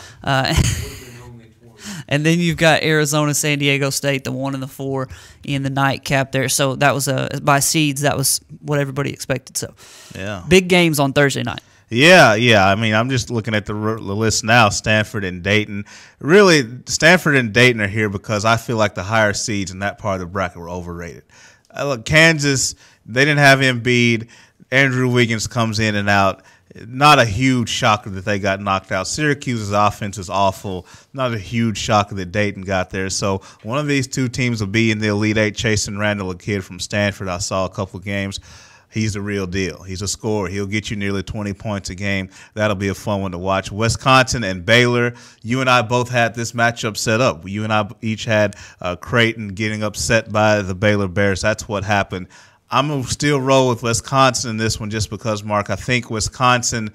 and then you've got Arizona, San Diego State, the 1 and the 4 in the nightcap there. So that was by seeds. That was what everybody expected. So, big games on Thursday night. Yeah. I mean, I'm just looking at the list now. Stanford and Dayton. Really, Stanford and Dayton are here because I feel like the higher seeds in that part of the bracket were overrated. Look, Kansas, they didn't have Embiid. Andrew Wiggins comes in and out. Not a huge shocker that they got knocked out. Syracuse's offense is awful. Not a huge shocker that Dayton got there. So one of these two teams will be in the Elite Eight. Chasing Randall, a kid from Stanford, I saw a couple of games. He's the real deal. He's a scorer. He'll get you nearly 20 points a game. That'll be a fun one to watch. Wisconsin and Baylor. You and I both had this matchup set up. You and I each had Creighton getting upset by the Baylor Bears. That's what happened. I'm going to still roll with Wisconsin in this one just because, Mark, I think Wisconsin,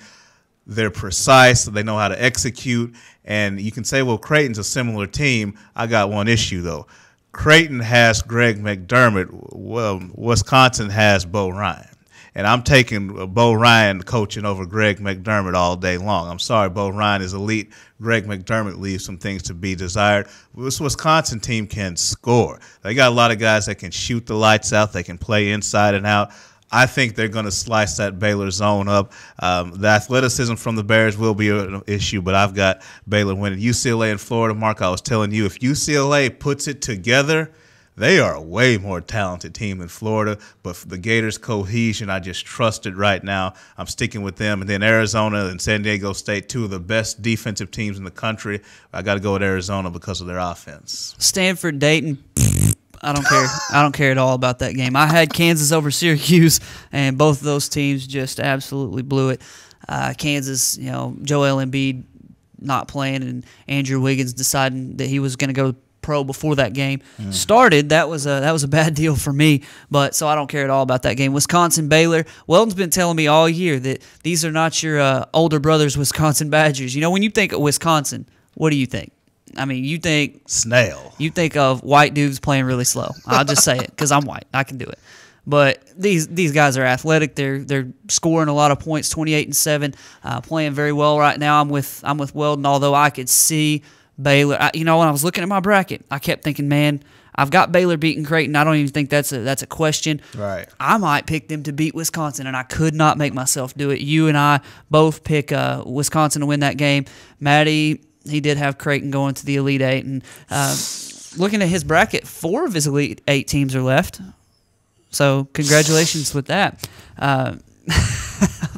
they're precise. They know how to execute. And you can say, well, Creighton's a similar team. I got one issue, though. Creighton has Greg McDermott. Well, Wisconsin has Bo Ryan. And I'm taking Bo Ryan coaching over Greg McDermott all day long. I'm sorry, Bo Ryan is elite. Greg McDermott leaves some things to be desired. This Wisconsin team can score. They got a lot of guys that can shoot the lights out. They can play inside and out. I think they're going to slice that Baylor zone up. The athleticism from the Bears will be an issue, but I've got Baylor winning. UCLA and Florida, Mark, I was telling you, if UCLA puts it together, they are a way more talented team than Florida. But for the Gators' cohesion, I just trust it right now. I'm sticking with them. And then Arizona and San Diego State, two of the best defensive teams in the country. I got to go with Arizona because of their offense. Stanford, Dayton. I don't care. I don't care at all about that game. I had Kansas over Syracuse, and both of those teams just absolutely blew it. Kansas, Joel Embiid not playing, and Andrew Wiggins deciding that he was going to go pro before that game started. That was a bad deal for me. But so I don't care at all about that game. Wisconsin, Baylor. Weldon's been telling me all year that these are not your older brothers, Wisconsin Badgers. When you think of Wisconsin, what do you think? I mean, you think snail. You think of white dudes playing really slow. I'll just say it because I'm white. I can do it. But these guys are athletic. They're scoring a lot of points, 28-7, playing very well right now. I'm with Weldon. Although I could see Baylor. When I was looking at my bracket, I kept thinking, man, I've got Baylor beating Creighton. I don't even think that's a question. Right. I might pick them to beat Wisconsin, and I could not make myself do it. You and I both pick Wisconsin to win that game. Maddie, he did have Creighton going to the Elite Eight. And looking at his bracket, 4 of his Elite Eight teams are left. So congratulations with that. I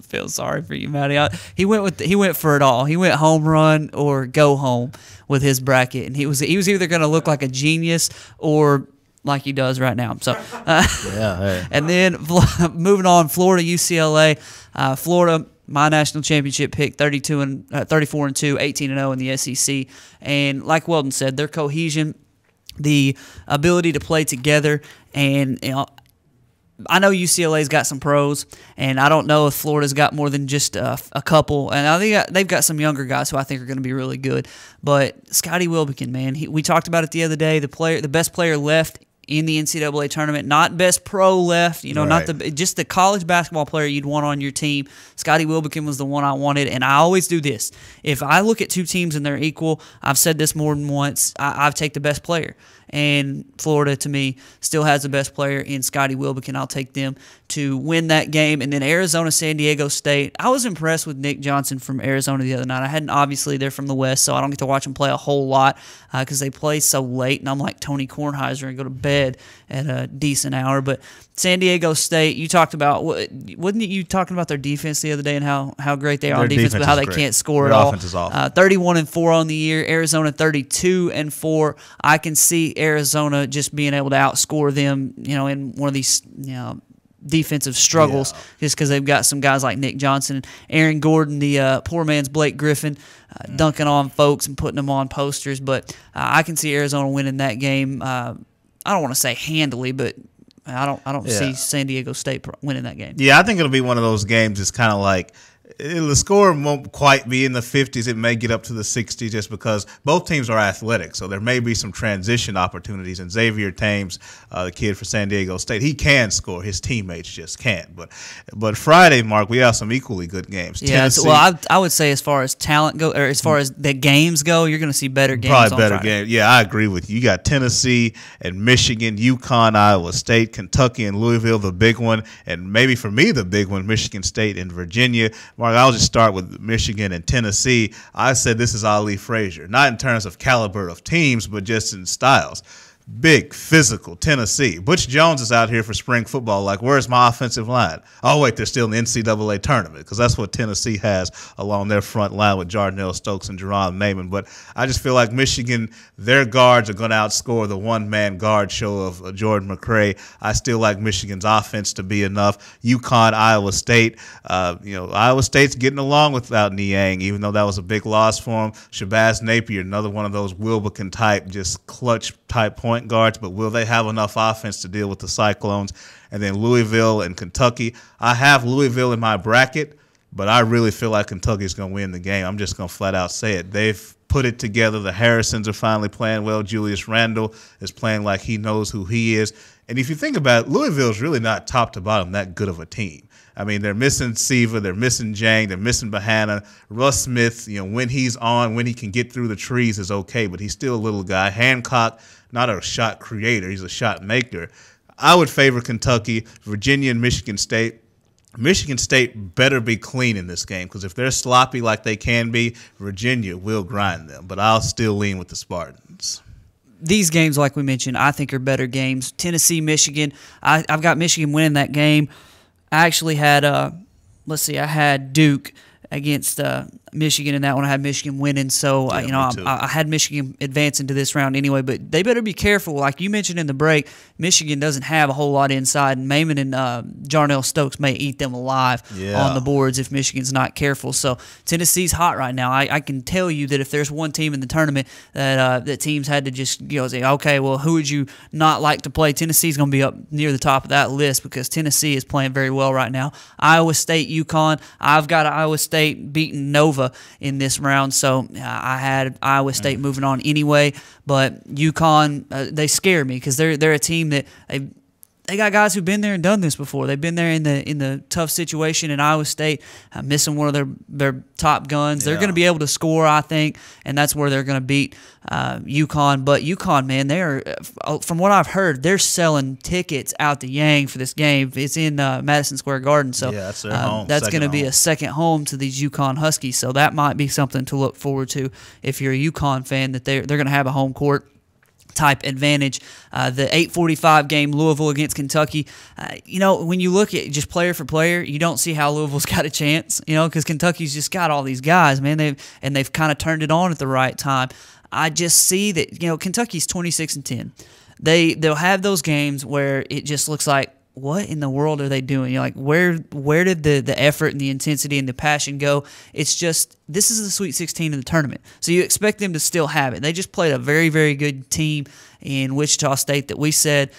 feel sorry for you, Maddie. He went for it all. He went home run or go home with his bracket, and he was either going to look like a genius or like he does right now. So And then moving on, Florida, UCLA, Florida. My national championship pick, 34-2, 18-0 in the SEC. And like Weldon said, their cohesion, the ability to play together, and I know UCLA's got some pros, and I don't know if Florida's got more than just a couple. And I think they've got some younger guys who I think are going to be really good. But Scotty Wilbekin, man, we talked about it the other day. The best player left in the NCAA tournament, not best pro left, not just the college basketball player you'd want on your team. Scotty Wilbekin was the one I wanted, and I always do this. If I look at two teams and they're equal, I've said this more than once, I've take the best player. And Florida, to me, still has the best player in Scotty Wilbekin. I'll take them to win that game. And then Arizona, San Diego State. I was impressed with Nick Johnson from Arizona the other night. Obviously, they're from the West, so I don't get to watch them play a whole lot because they play so late. And I'm like Tony Kornheiser and go to bed at a decent hour. But San Diego State, you talked about, wasn't you talking about their defense the other day and how great they are on defense, but how they can't score at all? Their offense is awful. 31-4 on the year. Arizona 32-4. I can see Arizona just being able to outscore them, in one of these, defensive struggles, just because they've got some guys like Nick Johnson, Aaron Gordon, the poor man's Blake Griffin, dunking on folks and putting them on posters. But I can see Arizona winning that game. I don't want to say handily, but I don't see San Diego State winning that game. Yeah, I think it'll be one of those games. It's kind of like The score won't quite be in the 50s. It may get up to the 60s just because both teams are athletic. So there may be some transition opportunities. And Xavier Thames, the kid for San Diego State, he can score. His teammates just can't. But Friday, Mark, we have some equally good games. Yeah, Tennessee, well, I would say as far as talent go, or as far as the games go, you're going to see better games. Probably on better Friday. games. Yeah, I agree with you. You got Tennessee and Michigan, UConn, Iowa State, Kentucky and Louisville, the big one, and maybe for me the big one, Michigan State and Virginia. Mark, I'll just start with Michigan and Tennessee. I said this is Ali Frazier, not in terms of caliber of teams, but just in styles. Big, physical Tennessee. Butch Jones is out here for spring football. Like, where's my offensive line? Oh, wait, they're still in the NCAA tournament because that's what Tennessee has along their front line with Jarnell Stokes and Jerron Naaman. But I just feel like Michigan, their guards are going to outscore the one-man guard show of Jordan McRae. I still like Michigan's offense to be enough. UConn, Iowa State. Iowa State's getting along without Niang, even though that was a big loss for him. Shabazz Napier, another one of those Wilbekin-type, just clutch-type point guards, but will they have enough offense to deal with the Cyclones? And then Louisville and Kentucky. I have Louisville in my bracket, but I really feel like Kentucky's going to win the game. I'm just going to flat out say it. They've put it together. The Harrisons are finally playing well. Julius Randle is playing like he knows who he is. And if you think about it, Louisville's really not top to bottom that good of a team. I mean, they're missing Siva, they're missing Jang, they're missing Bahana. Russ Smith, when he's on, when he can get through the trees is okay, but he's still a little guy. Hancock, not a shot creator, he's a shot maker. I would favor Kentucky, Virginia, and Michigan State. Michigan State better be clean in this game because if they're sloppy like they can be, Virginia will grind them. But I'll still lean with the Spartans. These games, like we mentioned, I think are better games. Tennessee, Michigan, I've got Michigan winning that game. I actually had, I had Duke against Michigan in that one. I had Michigan winning, so I had Michigan advance into this round anyway. But they better be careful. Like you mentioned in the break, Michigan doesn't have a whole lot inside, and Naaman and Jarnell Stokes may eat them alive on the boards if Michigan's not careful. So Tennessee's hot right now. I can tell you that if there's one team in the tournament that teams had to just say, okay, well, who would you not like to play? Tennessee's going to be up near the top of that list because Tennessee is playing very well right now. Iowa State, UConn. I've got Iowa State beating Nova in this round, so I had Iowa State moving on anyway. But UConn, they scare me because they're a team that they got guys who've been there and done this before. They've been there in the tough situation in Iowa State, missing one of their top guns. They're going to be able to score, I think, and that's where they're going to beat UConn. But UConn, man, they're from what I've heard, they're selling tickets out to Yang for this game. It's in Madison Square Garden, so that's their home. That's going to be a second home to these UConn Huskies. So that might be something to look forward to if you're a UConn fan, that they're going to have a home court type advantage. The 8:45 game, Louisville against Kentucky. When you look at just player for player, you don't see how Louisville's got a chance. Because Kentucky's just got all these guys, man. They've kind of turned it on at the right time. I just see that Kentucky's 26-10. They'll have those games where it just looks like, what in the world are they doing? Where did the effort and the intensity and the passion go? It's just, this is the Sweet 16 in the tournament, so you expect them to still have it. They just played a very, very good team in Wichita State that we said,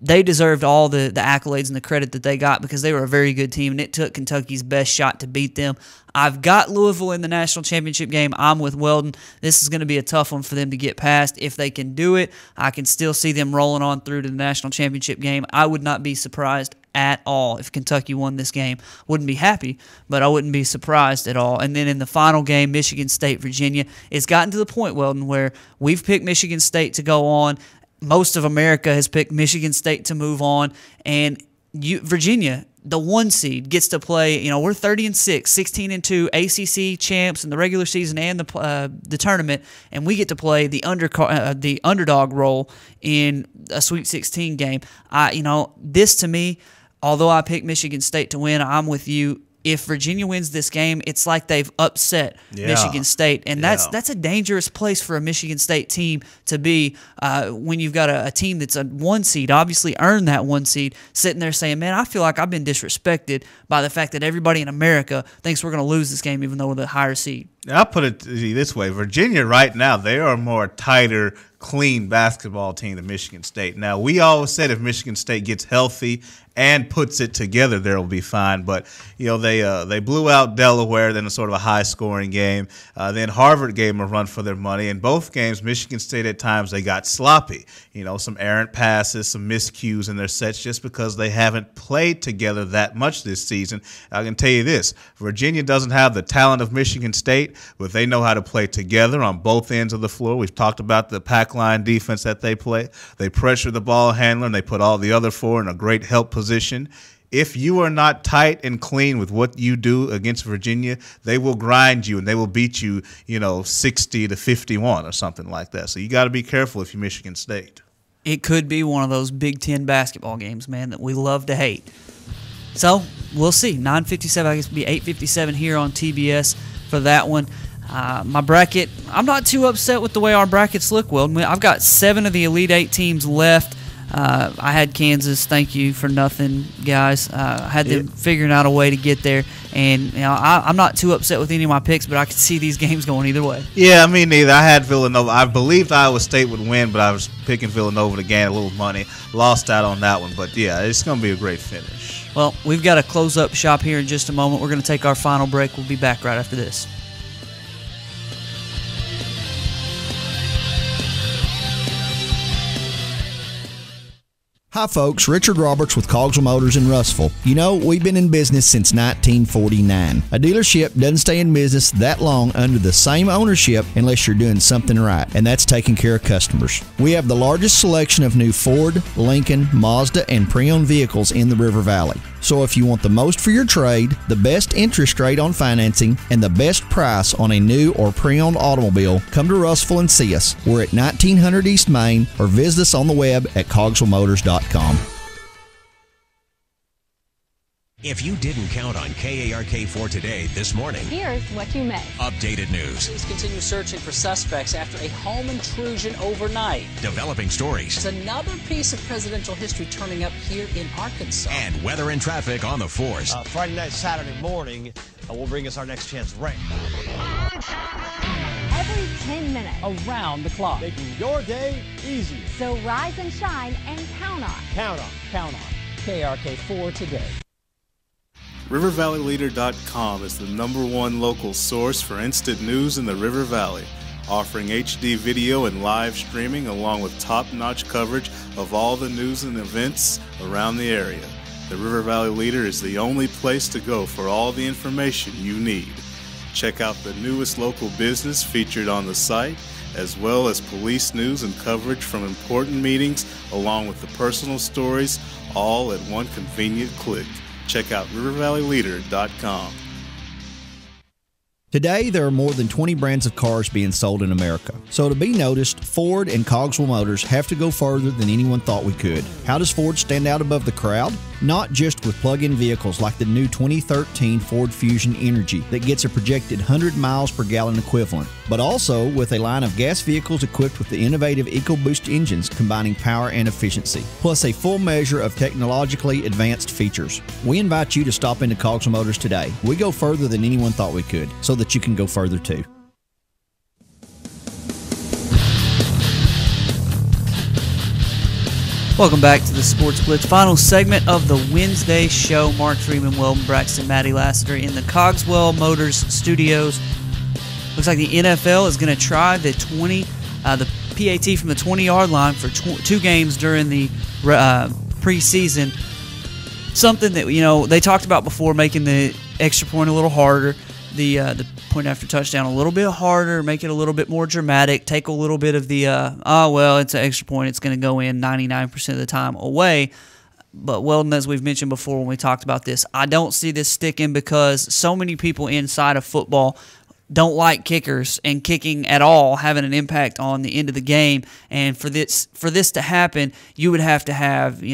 they deserved all the accolades and the credit that they got because they were a very good team, and it took Kentucky's best shot to beat them. I've got Louisville in the national championship game. I'm with Weldon. This is going to be a tough one for them to get past. If they can do it, I can still see them rolling on through to the national championship game. I would not be surprised at all if Kentucky won this game. Wouldn't be happy, but I wouldn't be surprised at all. And then in the final game, Michigan State, Virginia, it's gotten to the point, Weldon, where we've picked Michigan State to go on. Most of America has picked Michigan State to move on, and Virginia, the 1 seed, gets to play. We're 30-6, 16-2, ACC champs in the regular season and the tournament, and we get to play the underdog role in a Sweet 16 game. This to me, although I picked Michigan State to win, I'm with you. If Virginia wins this game, it's like they've upset Michigan State, and that's a dangerous place for a Michigan State team to be when you've got a team that's a 1 seed, obviously earned that 1 seed, sitting there saying, man, I feel like I've been disrespected by the fact that everybody in America thinks we're going to lose this game even though we're the higher seed. I'll put it this way. Virginia right now, they are a more tighter, clean basketball team than Michigan State. Now, we always said if Michigan State gets healthy and puts it together, they'll be fine. But, they blew out Delaware, then a sort of a high-scoring game. Then Harvard gave them a run for their money. In both games, Michigan State at times, they got sloppy. Some errant passes, some miscues in their sets just because they haven't played together that much this season. I can tell you this, Virginia doesn't have the talent of Michigan State, but they know how to play together on both ends of the floor. We've talked about the pack line defense that they play. They pressure the ball handler, and they put all the other four in a great help position. If you are not tight and clean with what you do against Virginia, they will grind you and they will beat you, 60-51 or something like that. So you got to be careful if you're Michigan State. It could be one of those Big Ten basketball games, man, that we love to hate. So we'll see. 9:57, I guess it'll be 8:57 here on TBS for that one. My bracket, I'm not too upset with the way our brackets look, Will. I've got 7 of the Elite 8 teams left. I had Kansas. Thank you for nothing, guys. I had them figuring out a way to get there, and I'm not too upset with any of my picks, but I could see these games going either way. Yeah, me neither. I had Villanova. I believed Iowa State would win, but I was picking Villanova to gain a little money. Lost out on that one, but yeah, it's going to be a great finish. Well, we've got to close up shop here in just a moment. We're going to take our final break. We'll be back right after this. Hi folks, Richard Roberts with Cogswell Motors in Russellville. We've been in business since 1949. A dealership doesn't stay in business that long under the same ownership unless you're doing something right, and that's taking care of customers. We have the largest selection of new Ford, Lincoln, Mazda, and pre-owned vehicles in the River Valley. So if you want the most for your trade, the best interest rate on financing, and the best price on a new or pre-owned automobile, come to Russellville and see us. We're at 1900 East Main, or visit us on the web at cogswellmotors.com. If you didn't count on KARK4 today this morning, Here's what you missed. updated news, Police continue searching for suspects after a home intrusion overnight. developing stories, There's another piece of presidential history turning up here in Arkansas. and weather and traffic on the force. Friday night, Saturday morning will bring us our next chance rain. Every 10 minutes. Around the clock. Making your day easier. So rise and shine and count on. Count on. Count on KRK4 today. RiverValleyLeader.com is the #1 local source for instant news in the River Valley, offering HD video and live streaming along with top-notch coverage of all the news and events around the area. The River Valley Leader is the only place to go for all the information you need. Check out the newest local business featured on the site, as well as police news and coverage from important meetings, along with the personal stories, all at one convenient click. Check out RiverValleyLeader.com. Today, there are more than 20 brands of cars being sold in America. So to be noticed, Ford and Cogswell Motors have to go further than anyone thought we could. How does Ford stand out above the crowd? Not just with plug-in vehicles like the new 2013 Ford Fusion Energy that gets a projected 100 miles per gallon equivalent, but also with a line of gas vehicles equipped with the innovative EcoBoost engines combining power and efficiency, plus a full measure of technologically advanced features. We invite you to stop into Cogswell Motors today. We go further than anyone thought we could, so that you can go further too. Welcome back to the Sports Blitz, final segment of the Wednesday show. Mark Freeman, Weldon Braxton, Maddie Lassiter in the Cogswell Motors studios. Looks like the NFL is going to try the PAT from the 20-yard line for 2 games during the preseason. Something that they talked about before, making the extra point a little harder, the point after touchdown a little bit harder, make it a little bit more dramatic, take a little bit of the it's an extra point, it's going to go in 99% of the time away. But Weldon, as we've mentioned before when we talked about this, I don't see this sticking because so many people inside of football don't like kickers and kicking at all having an impact on the end of the game. And for this to happen, you would have to have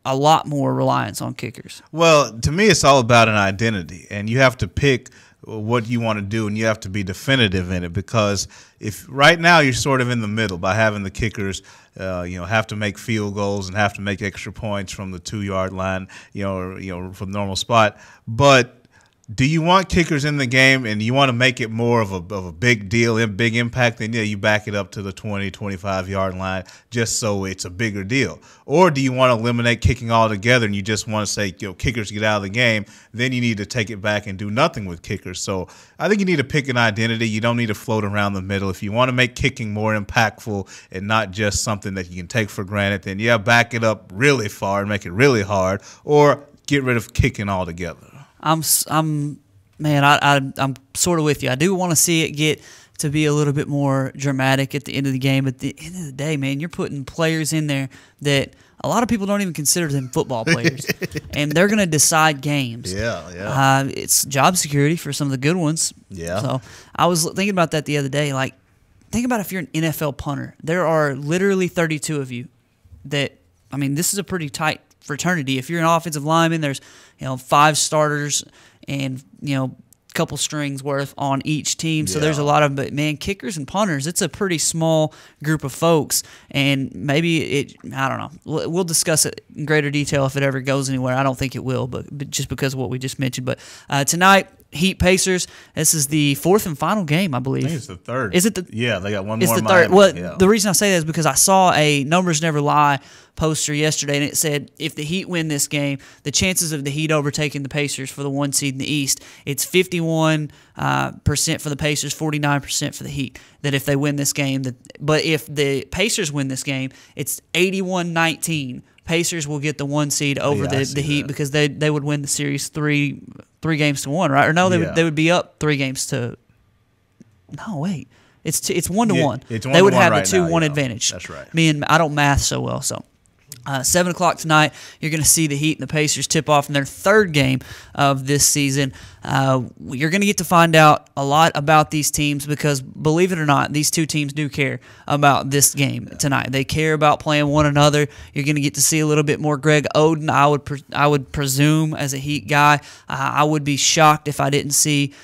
a lot more reliance on kickers. Well, to me, it's all about an identity, and you have to pick what you want to do, and you have to be definitive in it, because if right now you're sort of in the middle by having the kickers have to make field goals and have to make extra points from the 2-yard line, or from the normal spot, but do you want kickers in the game and you want to make it more of a big deal and big impact? Then, yeah, you back it up to the 20, 25-yard line just so it's a bigger deal. Or do you want to eliminate kicking altogether and you just want to say, kickers get out of the game? Then you need to take it back and do nothing with kickers. So I think you need to pick an identity. You don't need to float around the middle. If you want to make kicking more impactful and not just something that you can take for granted, then, yeah, back it up really far and make it really hard, or get rid of kicking altogether. I'm sort of with you. I do want to see it get to be a little bit more dramatic at the end of the game. At the end of the day, man, you're putting players in there that a lot of people don't even consider them football players, and they're going to decide games. Yeah. It's job security for some of the good ones. Yeah. So I was thinking about that the other day. Like, think about if you're an NFL punter. There are literally 32 of you that, I mean, this is a pretty tight fraternity. If you're an offensive lineman, there's 5 starters and a couple strings worth on each team. So there's a lot of, but man, kickers and punters, it's a pretty small group of folks, and maybe I don't know. We'll discuss it in greater detail if it ever goes anywhere. I don't think it will, but just because of what we just mentioned. But tonight, Heat Pacers. This is the 4th and final game, I believe. I think it's the 3rd. Is it the? Yeah, they got one it's more. It's the 3rd. Well, yeah. The reason I say that is because I saw a Numbers Never Lie poster yesterday, and it said if the Heat win this game, the chances of the Heat overtaking the Pacers for the 1 seed in the East, it's 51% for the Pacers, 49% for the Heat. That if they win this game, but if the Pacers win this game, it's 81-19. Pacers will get the 1 seed over the Heat because they would win the series 3 games to 1, right? Or no, they would be up 3 games to. No, wait, it's 1-1. They would have right the 2-1 now, advantage. That's right. I don't math so well, so. 7 o'clock tonight, you're going to see the Heat and the Pacers tip off in their 3rd game of this season. You're going to get to find out a lot about these teams because, believe it or not, these two teams do care about this game tonight. They care about playing one another. You're going to get to see a little bit more Greg Oden, I would presume, as a Heat guy. I would be shocked if I didn't see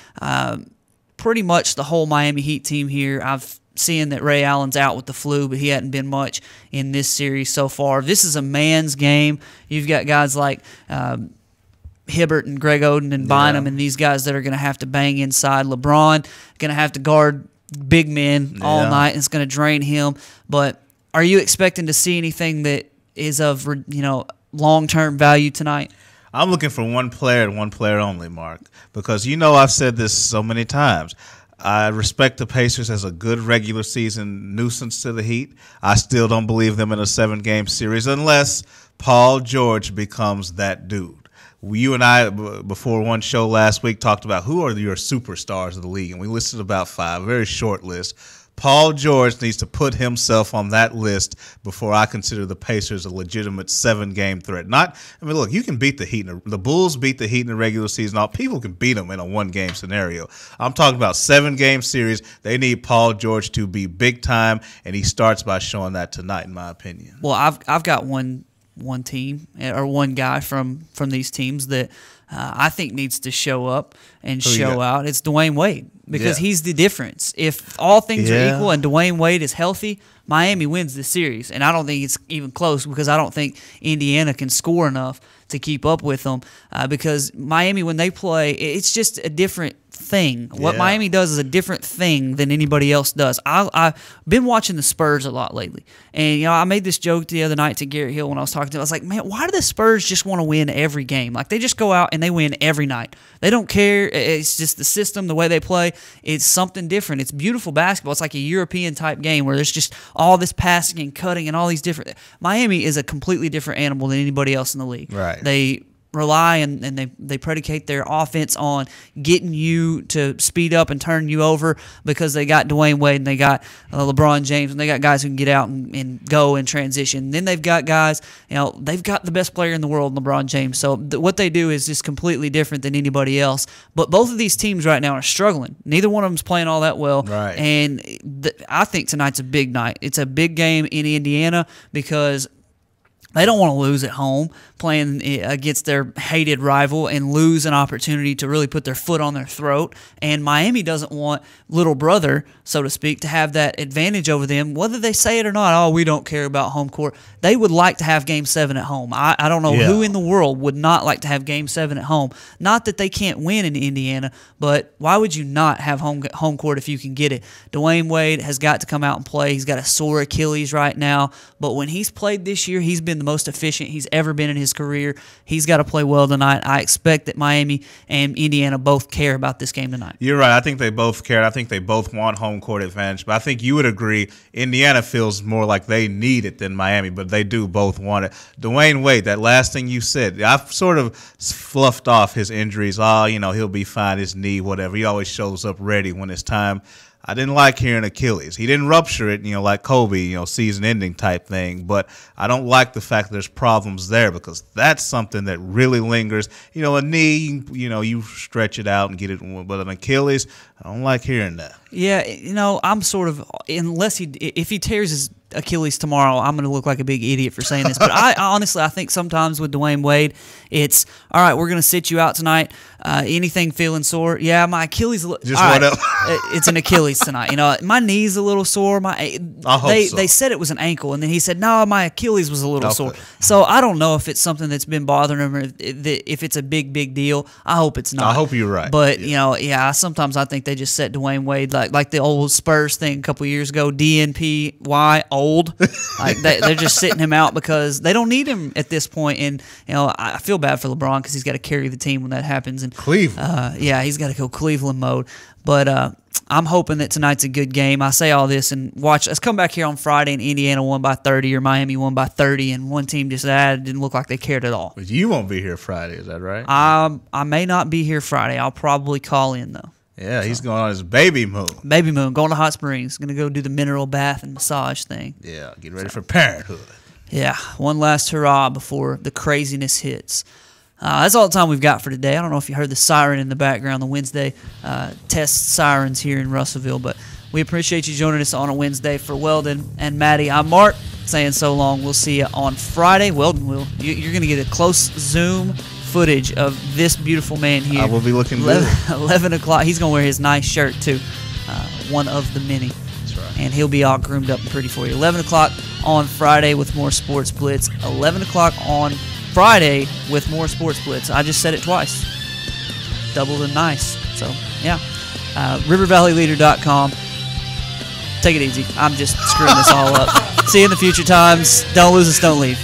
pretty much the whole Miami Heat team here. I've seeing that Ray Allen's out with the flu, but he hadn't been much in this series so far. This is a man's game. You've got guys like Hibbert and Greg Oden and Bynum and these guys that are going to have to bang inside. LeBron going to have to guard big men all night, and it's going to drain him. But are you expecting to see anything that is of long-term value tonight? I'm looking for one player and one player only, Mark, because I've said this so many times. I respect the Pacers as a good regular season nuisance to the Heat. I still don't believe them in a 7-game series unless Paul George becomes that dude. You and I, before one show last week, talked about who are your superstars of the league, and we listed about 5, a very short list. Paul George needs to put himself on that list before I consider the Pacers a legitimate 7-game threat. Look, you can beat the Heat. The Bulls beat the Heat in the regular season. All people can beat them in a 1-game scenario. I'm talking about 7-game series. They need Paul George to be big time, and he starts by showing that tonight, in my opinion. Well, I've got one team or one guy from these teams that I think needs to show up and show out. It's Dwayne Wade because he's the difference. If all things are equal and Dwayne Wade is healthy, Miami wins the series. And I don't think it's even close because I don't think Indiana can score enough to keep up with them because Miami, when they play, it's just a different thing. What Miami does is a different thing than anybody else does. I've been watching the Spurs a lot lately. And, I made this joke the other night to Garrett Hill when I was talking to him. I was like, man, why do the Spurs just want to win every game? Like, they just go out and they win every night. They don't care. It's just the system, the way they play. It's something different. It's beautiful basketball. It's like a European-type game where there's just all this passing and cutting and all these different – Miami is a completely different animal than anybody else in the league. Right. They rely and they predicate their offense on getting you to speed up and turn you over because they got Dwayne Wade and they got LeBron James and they got guys who can get out and go and transition. And then they've got guys, they've got the best player in the world, LeBron James. So what they do is just completely different than anybody else. But both of these teams right now are struggling. Neither one of them's playing all that well. Right. And I think tonight's a big night. It's a big game in Indiana because They don't want to lose at home playing against their hated rival and lose an opportunity to really put their foot on their throat. And Miami doesn't want little brother, so to speak, to have that advantage over them, whether they say it or not. Oh, we don't care about home court. They would like to have Game 7 at home. I don't know who in the world would not like to have Game 7 at home. Not that they can't win in Indiana, but why would you not have home court if you can get it? Dwayne Wade has got to come out and play. He's got a sore Achilles right now, but when he's played this year, he's been the most efficient he's ever been in his career. He's got to play well tonight. I expect that Miami and Indiana both care about this game tonight. You're right. I think they both care. I think they both want home court advantage. But I think you would agree Indiana feels more like they need it than Miami, but they do both want it. Dwayne Wade, that last thing you said, I've sort of fluffed off his injuries. Oh, he'll be fine, his knee, whatever. He always shows up ready when it's time. I didn't like hearing Achilles. He didn't rupture it, like Kobe, season-ending type thing. But I don't like the fact that there's problems there because that's something that really lingers. A knee, you stretch it out and get it. But an Achilles, I don't like hearing that. Yeah, I'm sort of, if he tears his Achilles tomorrow, I'm going to look like a big idiot for saying this. But I honestly think sometimes with Dwayne Wade, it's, all right, we're going to sit you out tonight. Anything feeling sore? Yeah, my Achilles. Just what else? It's an Achilles tonight. My knee's a little sore. They said it was an ankle, and then he said, no, my Achilles was a little sore. So I don't know if it's something that's been bothering him or if it's a big deal. I hope it's not. I hope you're right. But, sometimes I think they just set Dwayne Wade like the old Spurs thing a couple years ago, DNPY, old. They're just sitting him out because they don't need him at this point. And, I feel bad for LeBron because he's got to carry the team when that happens. And Cleveland. He's got to go Cleveland mode. But I'm hoping that tonight's a good game. I say all this and watch. Let's come back here on Friday and Indiana won by 30 or Miami won by 30, and one team just didn't look like they cared at all. But you won't be here Friday, is that right? I may not be here Friday. I'll probably call in, though. Yeah, he's going on his baby moon. Baby moon, going to hot springs. Going to go do the mineral bath and massage thing. Yeah, get ready for parenthood. Yeah, one last hurrah before the craziness hits. That's all the time we've got for today. I don't know if you heard the siren in the background, the Wednesday test sirens here in Russellville, but we appreciate you joining us on a Wednesday. For Weldon and Maddie, I'm Mark saying so long. We'll see you on Friday. Weldon you're going to get a close zoom footage of this beautiful man here. I will be looking good. 11 o'clock. He's going to wear his nice shirt, too. One of the many. That's right. And he'll be all groomed up and pretty for you. 11 o'clock on Friday with more Sports Blitz. 11 o'clock on Friday with more Sports Blitz. I just said it twice. Double the nice. So, yeah. RiverValleyLeader.com. Take it easy. I'm just screwing this all up. See you in the future times. Don't lose us, don't leave.